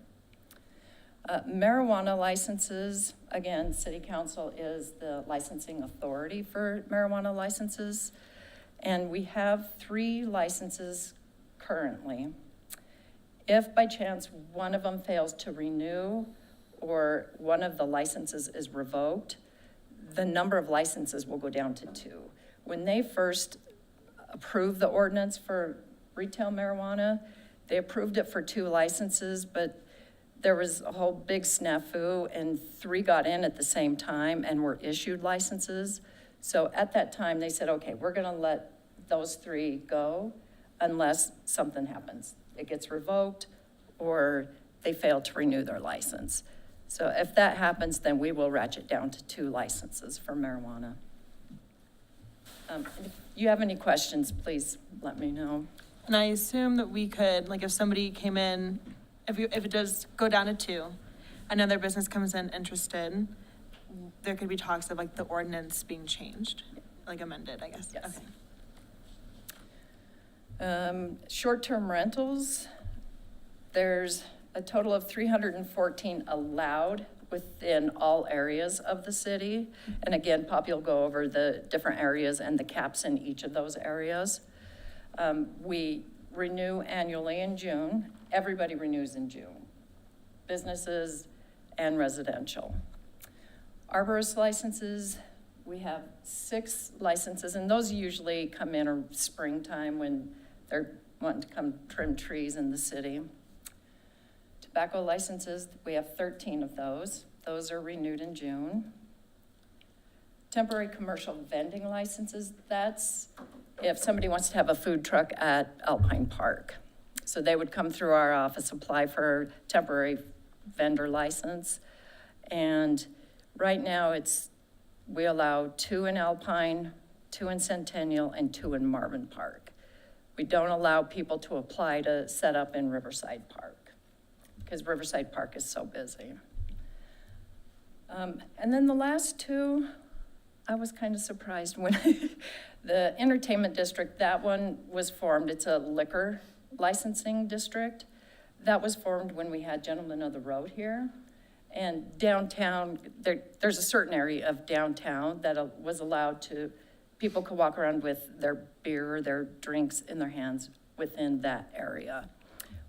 Marijuana licenses, again, city council is the licensing authority for marijuana licenses. And we have 3 licenses currently. If by chance one of them fails to renew or one of the licenses is revoked, the number of licenses will go down to 2. When they first approved the ordinance for retail marijuana, they approved it for 2 licenses, but there was a whole big snafu, and 3 got in at the same time and were issued licenses. So at that time, they said, okay, we're gonna let those 3 go unless something happens. It gets revoked, or they fail to renew their license. So if that happens, then we will ratchet down to 2 licenses for marijuana. If you have any questions, please let me know. And I assume that we could, like, if somebody came in, if it does go down to 2, another business comes in interested, there could be talks of like the ordinance being changed, like amended, I guess. Yes. Okay. Short-term rentals, there's a total of 314 allowed within all areas of the city. And again, Poppy will go over the different areas and the caps in each of those areas. We renew annually in June. Everybody renews in June, businesses and residential. Arborist licenses, we have 6 licenses, and those usually come in or springtime when they're wanting to come trim trees in the city. Tobacco licenses, we have 13 of those. Those are renewed in June. Temporary commercial vending licenses, that's if somebody wants to have a food truck at Alpine Park. So they would come through our office, apply for a temporary vendor license. And right now we allow 2 in Alpine, 2 in Centennial, and 2 in Marvin Park. We don't allow people to apply to set up in Riverside Park because Riverside Park is so busy. And then the last 2, I was kind of surprised when the entertainment district, that one was formed. It's a liquor licensing district. That was formed when we had Gentlemen of the Road here. And downtown, there's a certain area of downtown that was allowed to, people could walk around with their beer or their drinks in their hands within that area.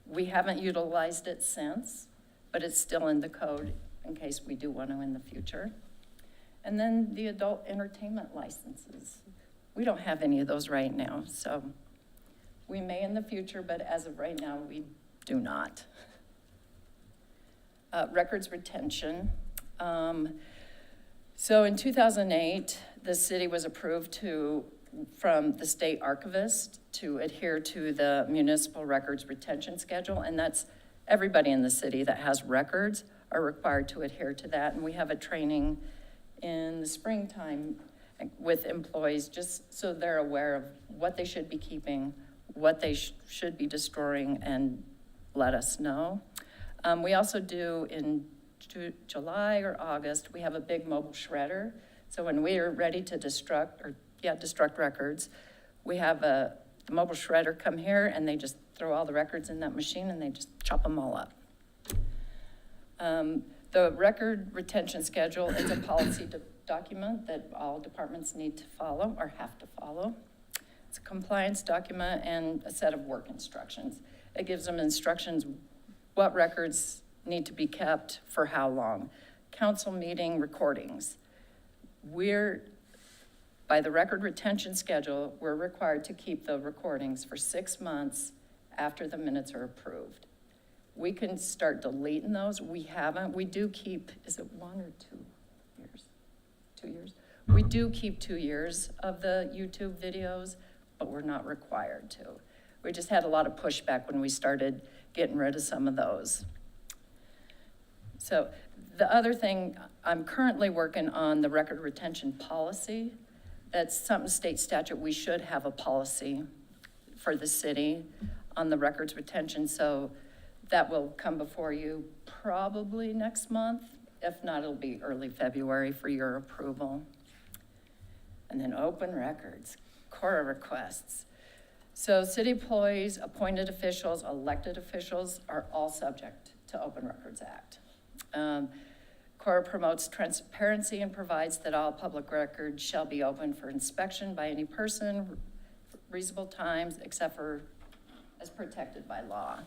We haven't utilized it since, but it's still in the code in case we do want to in the future. And then the adult entertainment licenses. We don't have any of those right now, so we may in the future, but as of right now, we do not. Records retention. So in 2008, the city was approved from the state archivist to adhere to the municipal records retention schedule, and that's everybody in the city that has records are required to adhere to that. And we have a training in the springtime with employees just so they're aware of what they should be keeping, what they should be destroying, and let us know. We also do in July or August, we have a big mobile shredder. So when we are ready to destruct records, we have the mobile shredder come here and they just throw all the records in that machine and they just chop them all up. The record retention schedule is a policy document that all departments need to follow or have to follow. It's a compliance document and a set of work instructions. It gives them instructions what records need to be kept for how long. Council meeting recordings. By the record retention schedule, we're required to keep the recordings for 6 months after the minutes are approved. We can start deleting those. We haven't. We do keep, is it 1 or 2 years? 2 years? We do keep 2 years of the YouTube videos, but we're not required to. We just had a lot of pushback when we started getting rid of some of those. So the other thing, I'm currently working on the record retention policy. That's something state statute, we should have a policy for the city on the records retention. So that will come before you probably next month. If not, it'll be early February for your approval. And then open records, Cora requests. So city employees, appointed officials, elected officials are all subject to Open Records Act. Cora promotes transparency and provides that all public records shall be open for inspection by any person, reasonable times, except for as protected by law.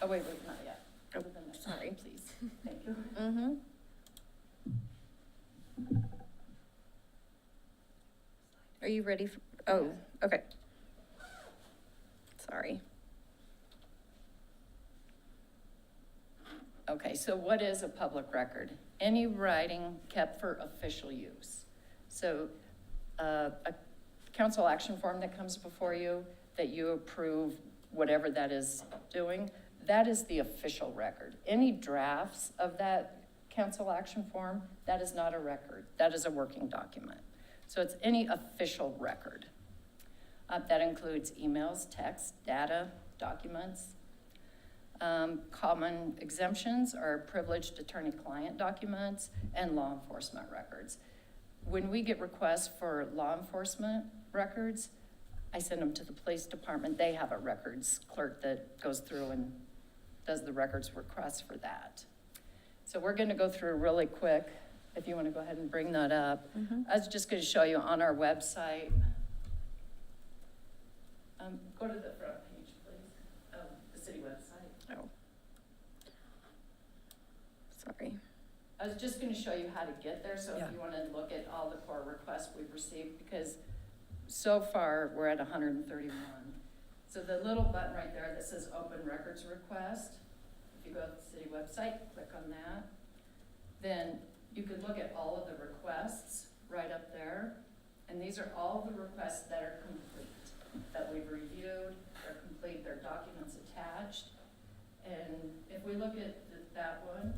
Oh, wait, not yet. Sorry, please. Thank you. Mm-hmm. Are you ready? Oh, okay. Sorry. Okay, so what is a public record? Any writing kept for official use. So a council action form that comes before you, that you approve whatever that is doing, that is the official record. Any drafts of that council action form, that is not a record. That is a working document. So it's any official record. That includes emails, text, data, documents. Common exemptions are privileged attorney-client documents and law enforcement records. When we get requests for law enforcement records, I send them to the police department. They have a records clerk that goes through and does the records requests for that. So we're going to go through really quick, if you want to go ahead and bring that up. I was just going to show you on our website. Go to the front page, please, of the city website. Oh. Sorry. I was just gonna show you how to get there, so Yeah. if you wanna look at all the core requests we've received, because so far, we're at 131. So the little button right there that says Open Records Request, if you go to the city website, click on that, then you can look at all of the requests right up there, and these are all the requests that are complete, that we've reviewed, they're complete, they're documents attached. And if we look at that one,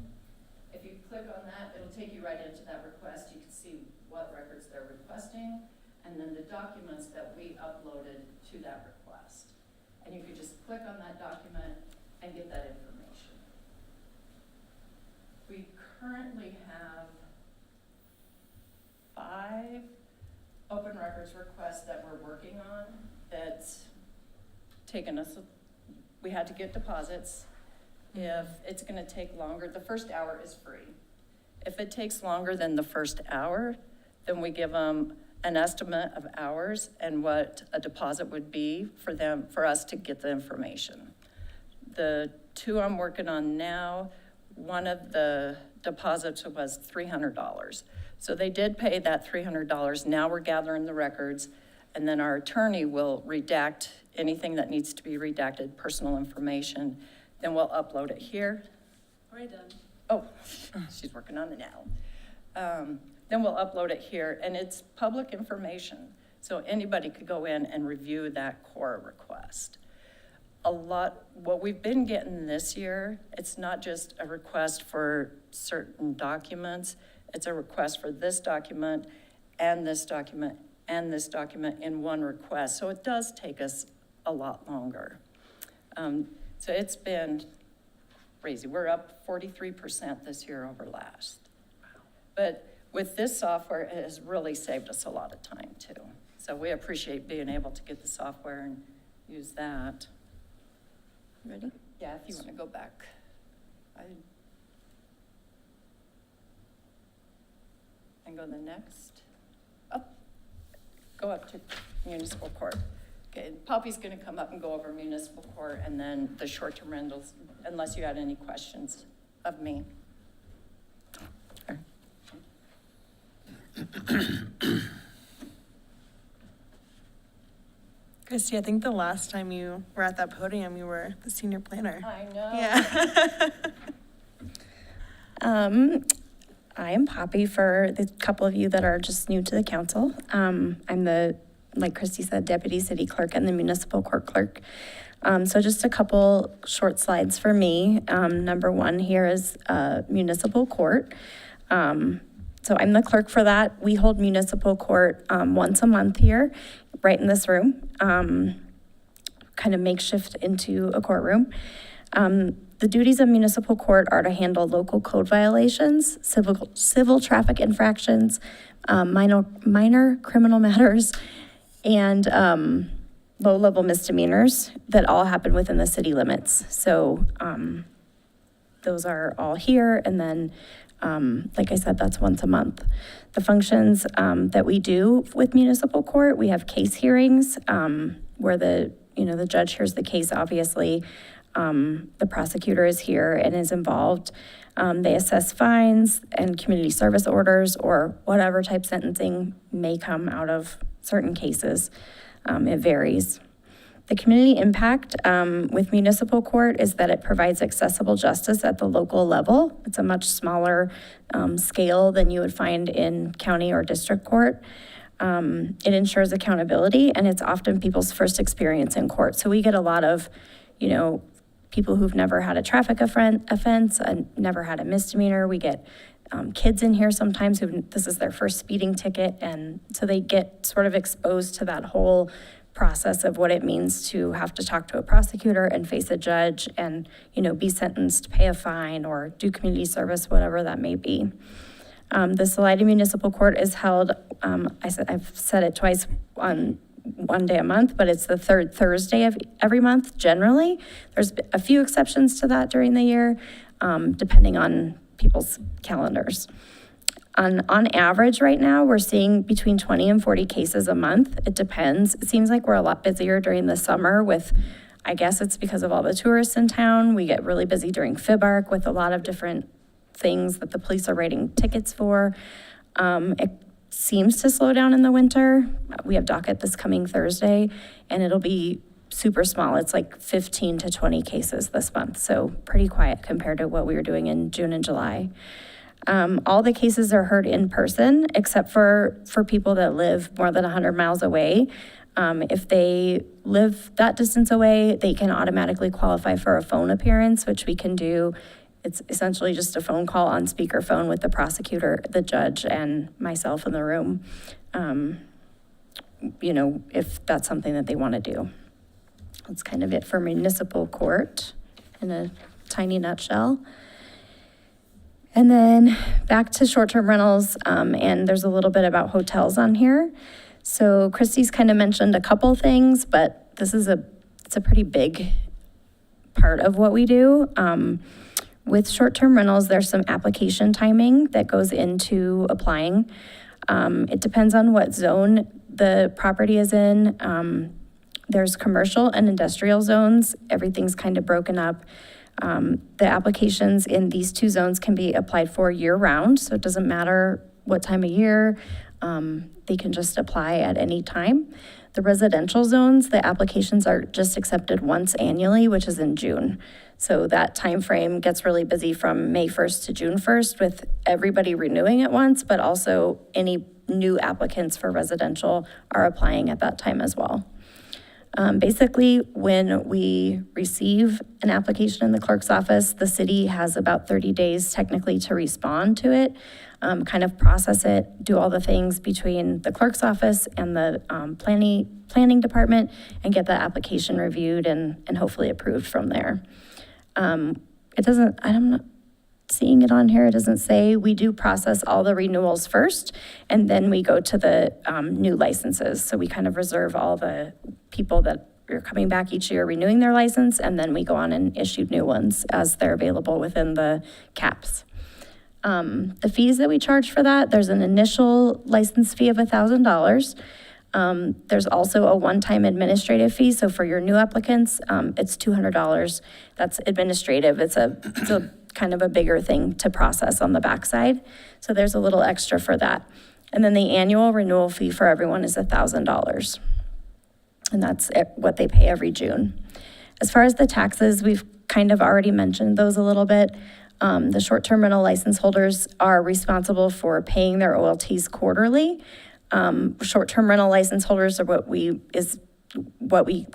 if you click on that, it'll take you right into that request. You can see what records they're requesting, and then the documents that we uploaded to that request. And you could just click on that document and get that information. We currently have 5 open records requests that we're working on that's taken us, we had to get deposits. If it's gonna take longer, the first hour is free. If it takes longer than the first hour, then we give them an estimate of hours and what a deposit would be for us to get the information. The 2 I'm working on now, one of the deposits was $300. So they did pay that $300. Now we're gathering the records, and then our attorney will redact anything that needs to be redacted, personal information. Then we'll upload it here. Already done. Oh, she's working on it now. Then we'll upload it here, and it's public information. So anybody could go in and review that core request. What we've been getting this year, it's not just a request for certain documents, it's a request for this document and this document and this document in one request. So it does take us a lot longer. So it's been crazy. We're up 43% this year over last. But with this software, it has really saved us a lot of time too. So we appreciate being able to get the software and use that. Ready? Yeah, if you want to go back. And go to the next. Up. Go up to municipal court. Okay, Poppy's going to come up and go over municipal court and then the short-term rentals, unless you had any questions of me. Christy, I think the last time you were at that podium, you were the senior planner. I know. Yeah. I am Poppy for the couple of you that are just new to the council. I'm the, like Christy said, deputy city clerk and the municipal court clerk. So just a couple short slides for me. Number 1 here is municipal court. So I'm the clerk for that. We hold municipal court once a month here, right in this room, kind of makeshift into a courtroom. The duties of municipal court are to handle local code violations, civil traffic infractions, minor criminal matters, and low-level misdemeanors that all happen within the city limits. So those are all here, and then, like I said, that's once a month. The functions that we do with municipal court, we have case hearings where the judge hears the case, obviously. the prosecutor is here and is involved. They assess fines and community service orders or whatever type sentencing may come out of certain cases. It varies. The community impact with municipal court is that it provides accessible justice at the local level. It's a much smaller scale than you would find in county or district court. It ensures accountability, and it's often people's first experience in court. So we get a lot of, people who've never had a traffic offense, never had a misdemeanor. We get kids in here sometimes who this is their first speeding ticket, and so they get sort of exposed to that whole process of what it means to have to talk to a prosecutor and face a judge and, be sentenced, pay a fine, or do community service, whatever that may be. The Salida Municipal Court is held, I've said it twice, on one day a month, but it's the third Thursday of every month generally. There's a few exceptions to that during the year, depending on people's calendars. On average right now, we're seeing between 20 and 40 cases a month. It depends. It seems like we're a lot busier during the summer with, I guess it's because of all the tourists in town. We get really busy during FIBARC with a lot of different things that the police are writing tickets for. It seems to slow down in the winter. We have docket this coming Thursday, and it'll be super small. It's like 15 to 20 cases this month, so pretty quiet compared to what we were doing in June and July. All the cases are heard in person, except for people that live more than 100 miles away. If they live that distance away, they can automatically qualify for a phone appearance, which we can do. It's essentially just a phone call on speakerphone with the prosecutor, the judge, and myself in the room, if that's something that they want to do. That's kind of it for municipal court in a tiny nutshell. And then back to short-term rentals, and there's a little bit about hotels on here. So Christy's kind of mentioned a couple things, but this is it's a pretty big part of what we do. With short-term rentals, there's some application timing that goes into applying. It depends on what zone the property is in. There's commercial and industrial zones. Everything's kind of broken up. The applications in these two zones can be applied for year-round, so it doesn't matter what time of year. They can just apply at any time. The residential zones, the applications are just accepted once annually, which is in June. So that time frame gets really busy from May 1st to June 1st with everybody renewing at once, but also any new applicants for residential are applying at that time as well. Basically, when we receive an application in the clerk's office, the city has about 30 days technically to respond to it, kind of process it, do all the things between the clerk's office and the planning department, and get the application reviewed and hopefully approved from there. I'm not seeing it on here. It doesn't say. We do process all the renewals first, and then we go to the new licenses. So we kind of reserve all the people that are coming back each year renewing their license, and then we go on and issue new ones as they're available within the caps. The fees that we charge for that, there's an initial license fee of $1,000. There's also a one-time administrative fee. So for your new applicants, it's $200. That's administrative. It's a kind of a bigger thing to process on the backside. So there's a little extra for that. And then the annual renewal fee for everyone is $1,000. And that's what they pay every June. As far as the taxes, we've kind of already mentioned those a little bit. The short-term rental license holders are responsible for paying their OLTs quarterly. Short-term rental license holders are what we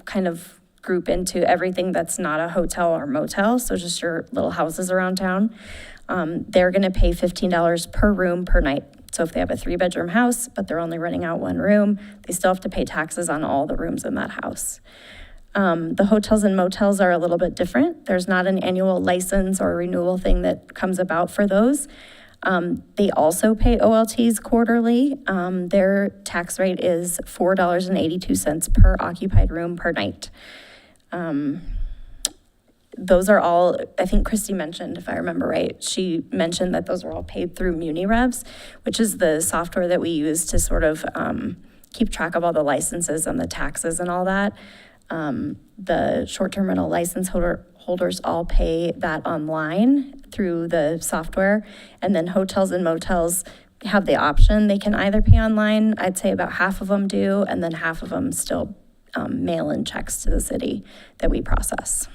kind of group into everything that's not a hotel or motel, so just your little houses around town. They're gonna pay $15 per room per night. So if they have a 3-bedroom house, but they're only renting out one room, they still have to pay taxes on all the rooms in that house. The hotels and motels are a little bit different. There's not an annual license or renewal thing that comes about for those. They also pay OLTs quarterly. Their tax rate is $4.82 per occupied room per night. Those are all, I think Christy mentioned, if I remember right, she mentioned that those are all paid through MuniRevs, which is the software that we use to sort of keep track of all the licenses and the taxes and all that. The short-term rental license holders all pay that online through the software. And then hotels and motels have the option. They can either pay online, I'd say about half of them do, and then half of them still mail in checks to the city that we process.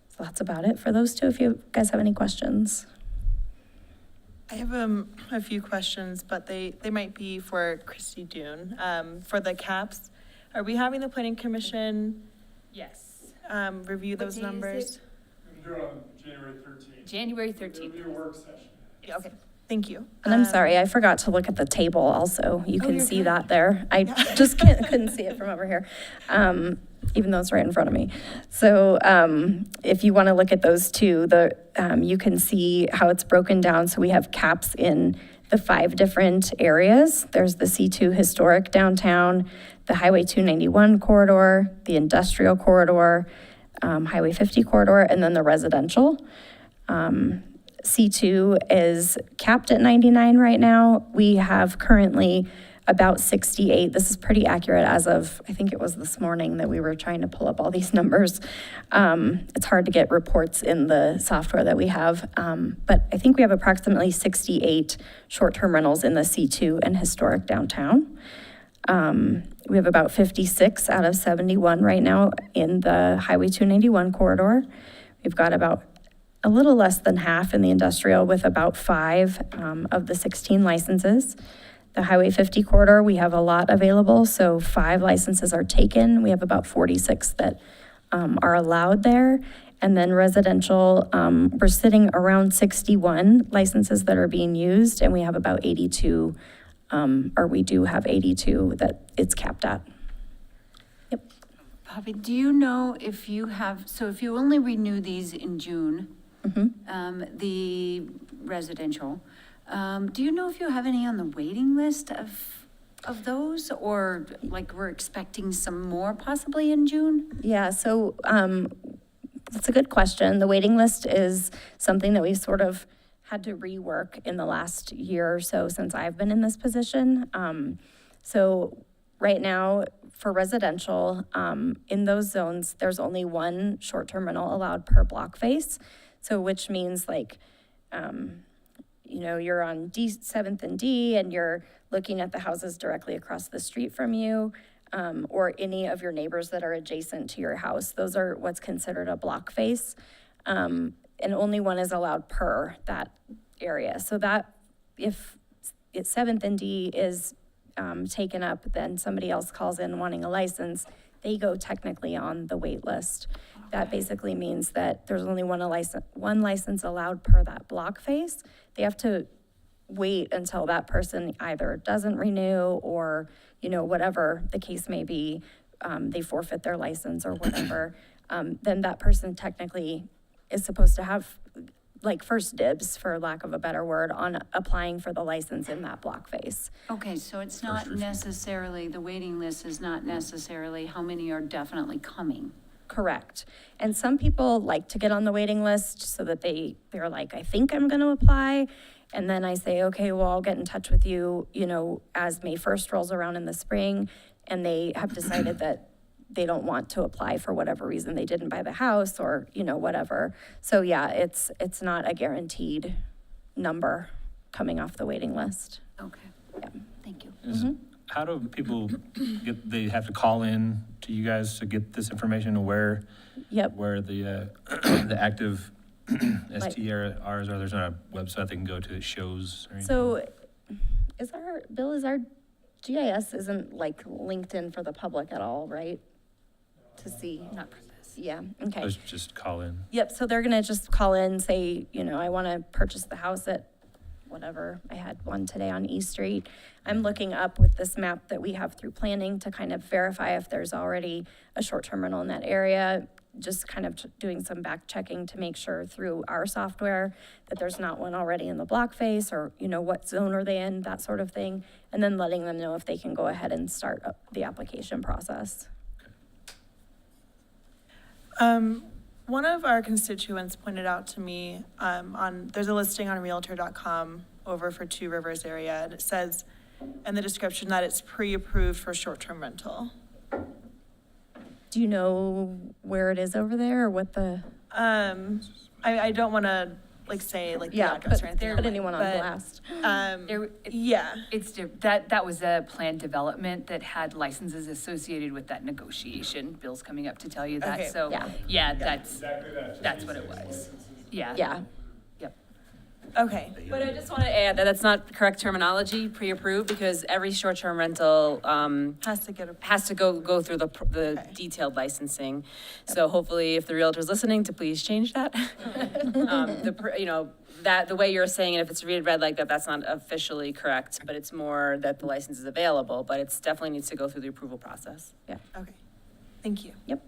So that's about it for those two, if you guys have any questions. I have a few questions, but they might be for Christy Dune. For the caps, are we having the planning commission Yes. review What those date is numbers? it? Do it on January 13th. January It'll 13th. be a work session. Okay, thank you. And I'm sorry, I forgot to look at the table also. You can you're see good. that there. I just couldn't see it from over here, even though it's right in front of me. So if you want to look at those two, you can see how it's broken down. So we have caps in the 5 different areas. There's the C2 historic downtown, the Highway 291 corridor, the industrial corridor, Highway 50 corridor, and then the residential. C2 is capped at 99 right now. We have currently about 68. This is pretty accurate as of, I think it was this morning that we were trying to pull up all these numbers. It's hard to get reports in the software that we have, but I think we have approximately 68 short-term rentals in the C2 and historic downtown. We have about 56 out of 71 right now in the Highway 291 corridor. We've got about a little less than half in the industrial with about 5 of the 16 licenses. The Highway 50 corridor, we have a lot available, so 5 licenses are taken. We have about 46 that are allowed there. And then residential, we're sitting around 61 licenses that are being used, and we have about 82, or we do have 82 that it's capped at. Yep. Bobby, do you know if you have, so if you only renew these in June, the residential, do you know if you have any on the waiting list of those, or like we're expecting some more possibly in June? Yeah, so that's a good question. The waiting list is something that we sort of had to rework in the last year or so since I've been in this position. So right now for residential, in those zones, there's only 1 short-term rental allowed per block face. So which means like, you're on 7th and D and you're looking at the houses directly across the street from you, or any of your neighbors that are adjacent to your house. Those are what's considered a block face. And only 1 is allowed per that area. So that if it's 7th and D is taken up, then somebody else calls in wanting a license, they go technically on the wait list. That basically means that there's only one license allowed per that block face. They have to wait until that person either doesn't renew or, whatever the case may be, they forfeit their license or whatever. Then that person technically is supposed to have like first dibs, for lack of a better word, on applying for the license in that block face. Okay, so it's not necessarily, the waiting list is not necessarily how many are definitely coming. Correct. And some people like to get on the waiting list so that they're like, I think I'm going to apply. And then I say, okay, well, I'll get in touch with you, as May 1st rolls around in the spring, and they have decided that they don't want to apply for whatever reason. They didn't buy the house or, whatever. So yeah, it's not a guaranteed number coming off the waiting list. Okay. Yeah. Thank you. How do people they have to call in to you guys to get this information, and where the the active STRs are? There's not a website they can go to that shows or anything? So is our GIS isn't like LinkedIn for the public at all, right? To see. Not for this. Yeah, okay. Let's just call in. Yep, so they're gonna just call in, say, I wanna purchase the house at whatever. I had one today on E Street. I'm looking up with this map that we have through planning to kind of verify if there's already a short-term rental in that area. Just kind of doing some back checking to make sure through our software that there's not one already in the block face, or, what zone are they in, that sort of thing. And then letting them know if they can go ahead and start up the application process. One of our constituents pointed out to me, there's a listing on realtor.com over for Two Rivers area, and it says in the description that it's pre-approved for short-term rental. Do you know where it is over there or what the? I don't want to like say like the Yeah, address put- or anything. put anyone on but, blast. Yeah. That was a planned development that had licenses associated with that negotiation. Bill's coming up to tell you that, Okay. so, Yeah. yeah, that's what it was. Yeah. Yeah. Yep. Okay. But I just want to add that that's not correct terminology, pre-approved, because every short-term rental Has to go through the Okay. detailed licensing. So hopefully, if the realtor's listening, to please change that. That the way you're saying it, if it's read like that, that's not officially correct, but it's more that the license is available, but it's definitely needs to go through the approval process. Yeah. Okay. Thank you. Yep.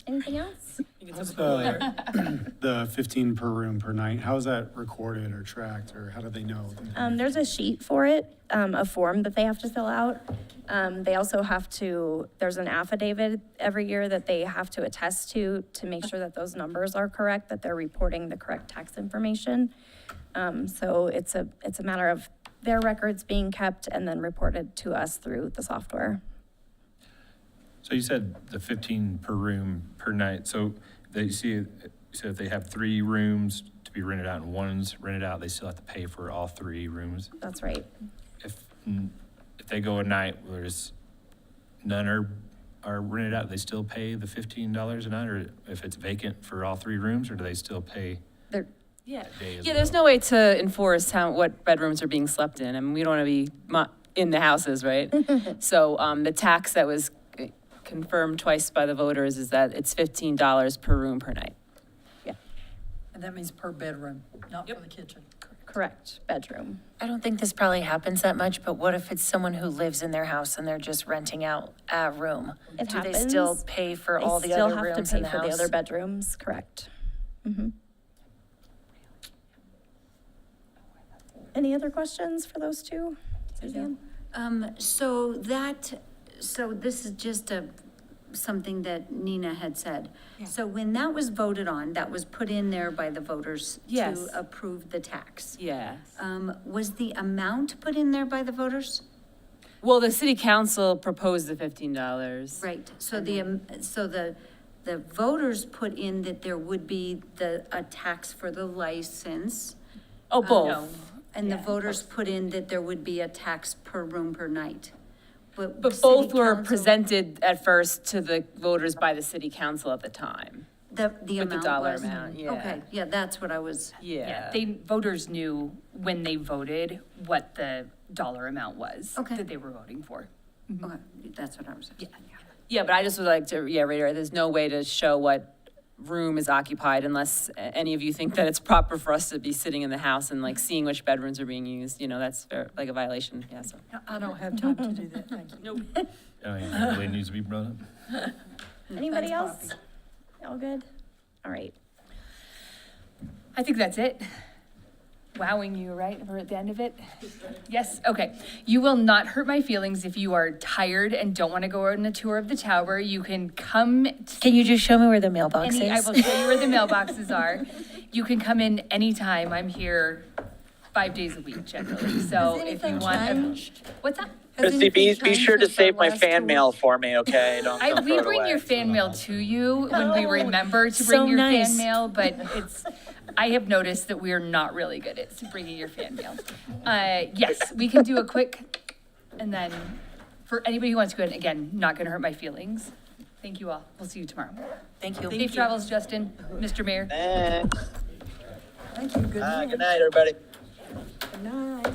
Anything else? How's the 15 per room per night, how is that recorded or tracked, or how do they know? There's a sheet for it, a form that they have to fill out. They also have to, there's an affidavit every year that they have to attest to make sure that those numbers are correct, that they're reporting the correct tax information. So it's a matter of their records being kept and then reported to us through the software. So you said the 15 per room per night. So you said if they have 3 rooms to be rented out and one's rented out, they still have to pay for all 3 rooms. That's right. If they go a night where there's none are rented out, they still pay the $15 a night, or if it's vacant for all 3 rooms, or do they still pay? Yeah. Day as There's no way to enforce what bedrooms are being slept in. I mean, we don't want to be in the houses, right? So the tax that was confirmed twice by the voters is that it's $15 per room per night. And that means per bedroom, not for the kitchen. Correct, bedroom. I don't think this probably happens that much, but what if it's someone who lives in their house and they're just renting out a room? It Do happens. they still pay for all the other rooms in the They still have to pay for the house? other bedrooms, correct. Mm-hmm. Any other questions for those two? Suzanne? So this is just something that Nina had said. So when that was voted on, that was put in there by the voters Yes. to approve the tax. Yeah. Was the amount put in there by the voters? Well, the city council proposed the $15. Right, so the voters put in that there would be a tax for the license. Oh, both. And the voters put in that there would be a tax per room per night. But city both were council- presented at first to the voters by the city council at the time. The With the amount dollar was? amount, yeah. Okay, yeah, that's what I was. Yeah. Voters knew when they voted what the dollar amount was Okay. that they were voting for. Okay, that's what I was. Yeah, but I just would like to, reiterate, there's no way to show what room is occupied unless any of you think that it's proper for us to be sitting in the house and like seeing which bedrooms are being used, that's like a violation, yeah, so. I don't have time to do that, thank you. Oh, yeah, really needs to be brought up. Anybody Thanks, else? All good? All right. I think that's it. Wowing you, right? We're at the end of it? Yes, okay. You will not hurt my feelings if you are tired and don't want to go on a tour of the tower. You can come. Can you just show me where the mailbox I is? will show you where the mailboxes are. You can come in anytime. I'm here 5 days a week generally, so if you want. What's up? Christy, be sure to save my fan mail for me, okay? Don't throw We it bring away. your fan mail to you when we remember to so bring your nice. fan mail, but I have noticed that we are not really good at bringing your fan mail. Yes, we can do a quick, and then for anybody who wants to go, again, not gonna hurt my feelings. Thank you all. We'll see you tomorrow. Thank you. Safe travels, Justin, Mr. Mayor. Thanks. Thank you, good night. Good night, everybody. Good night.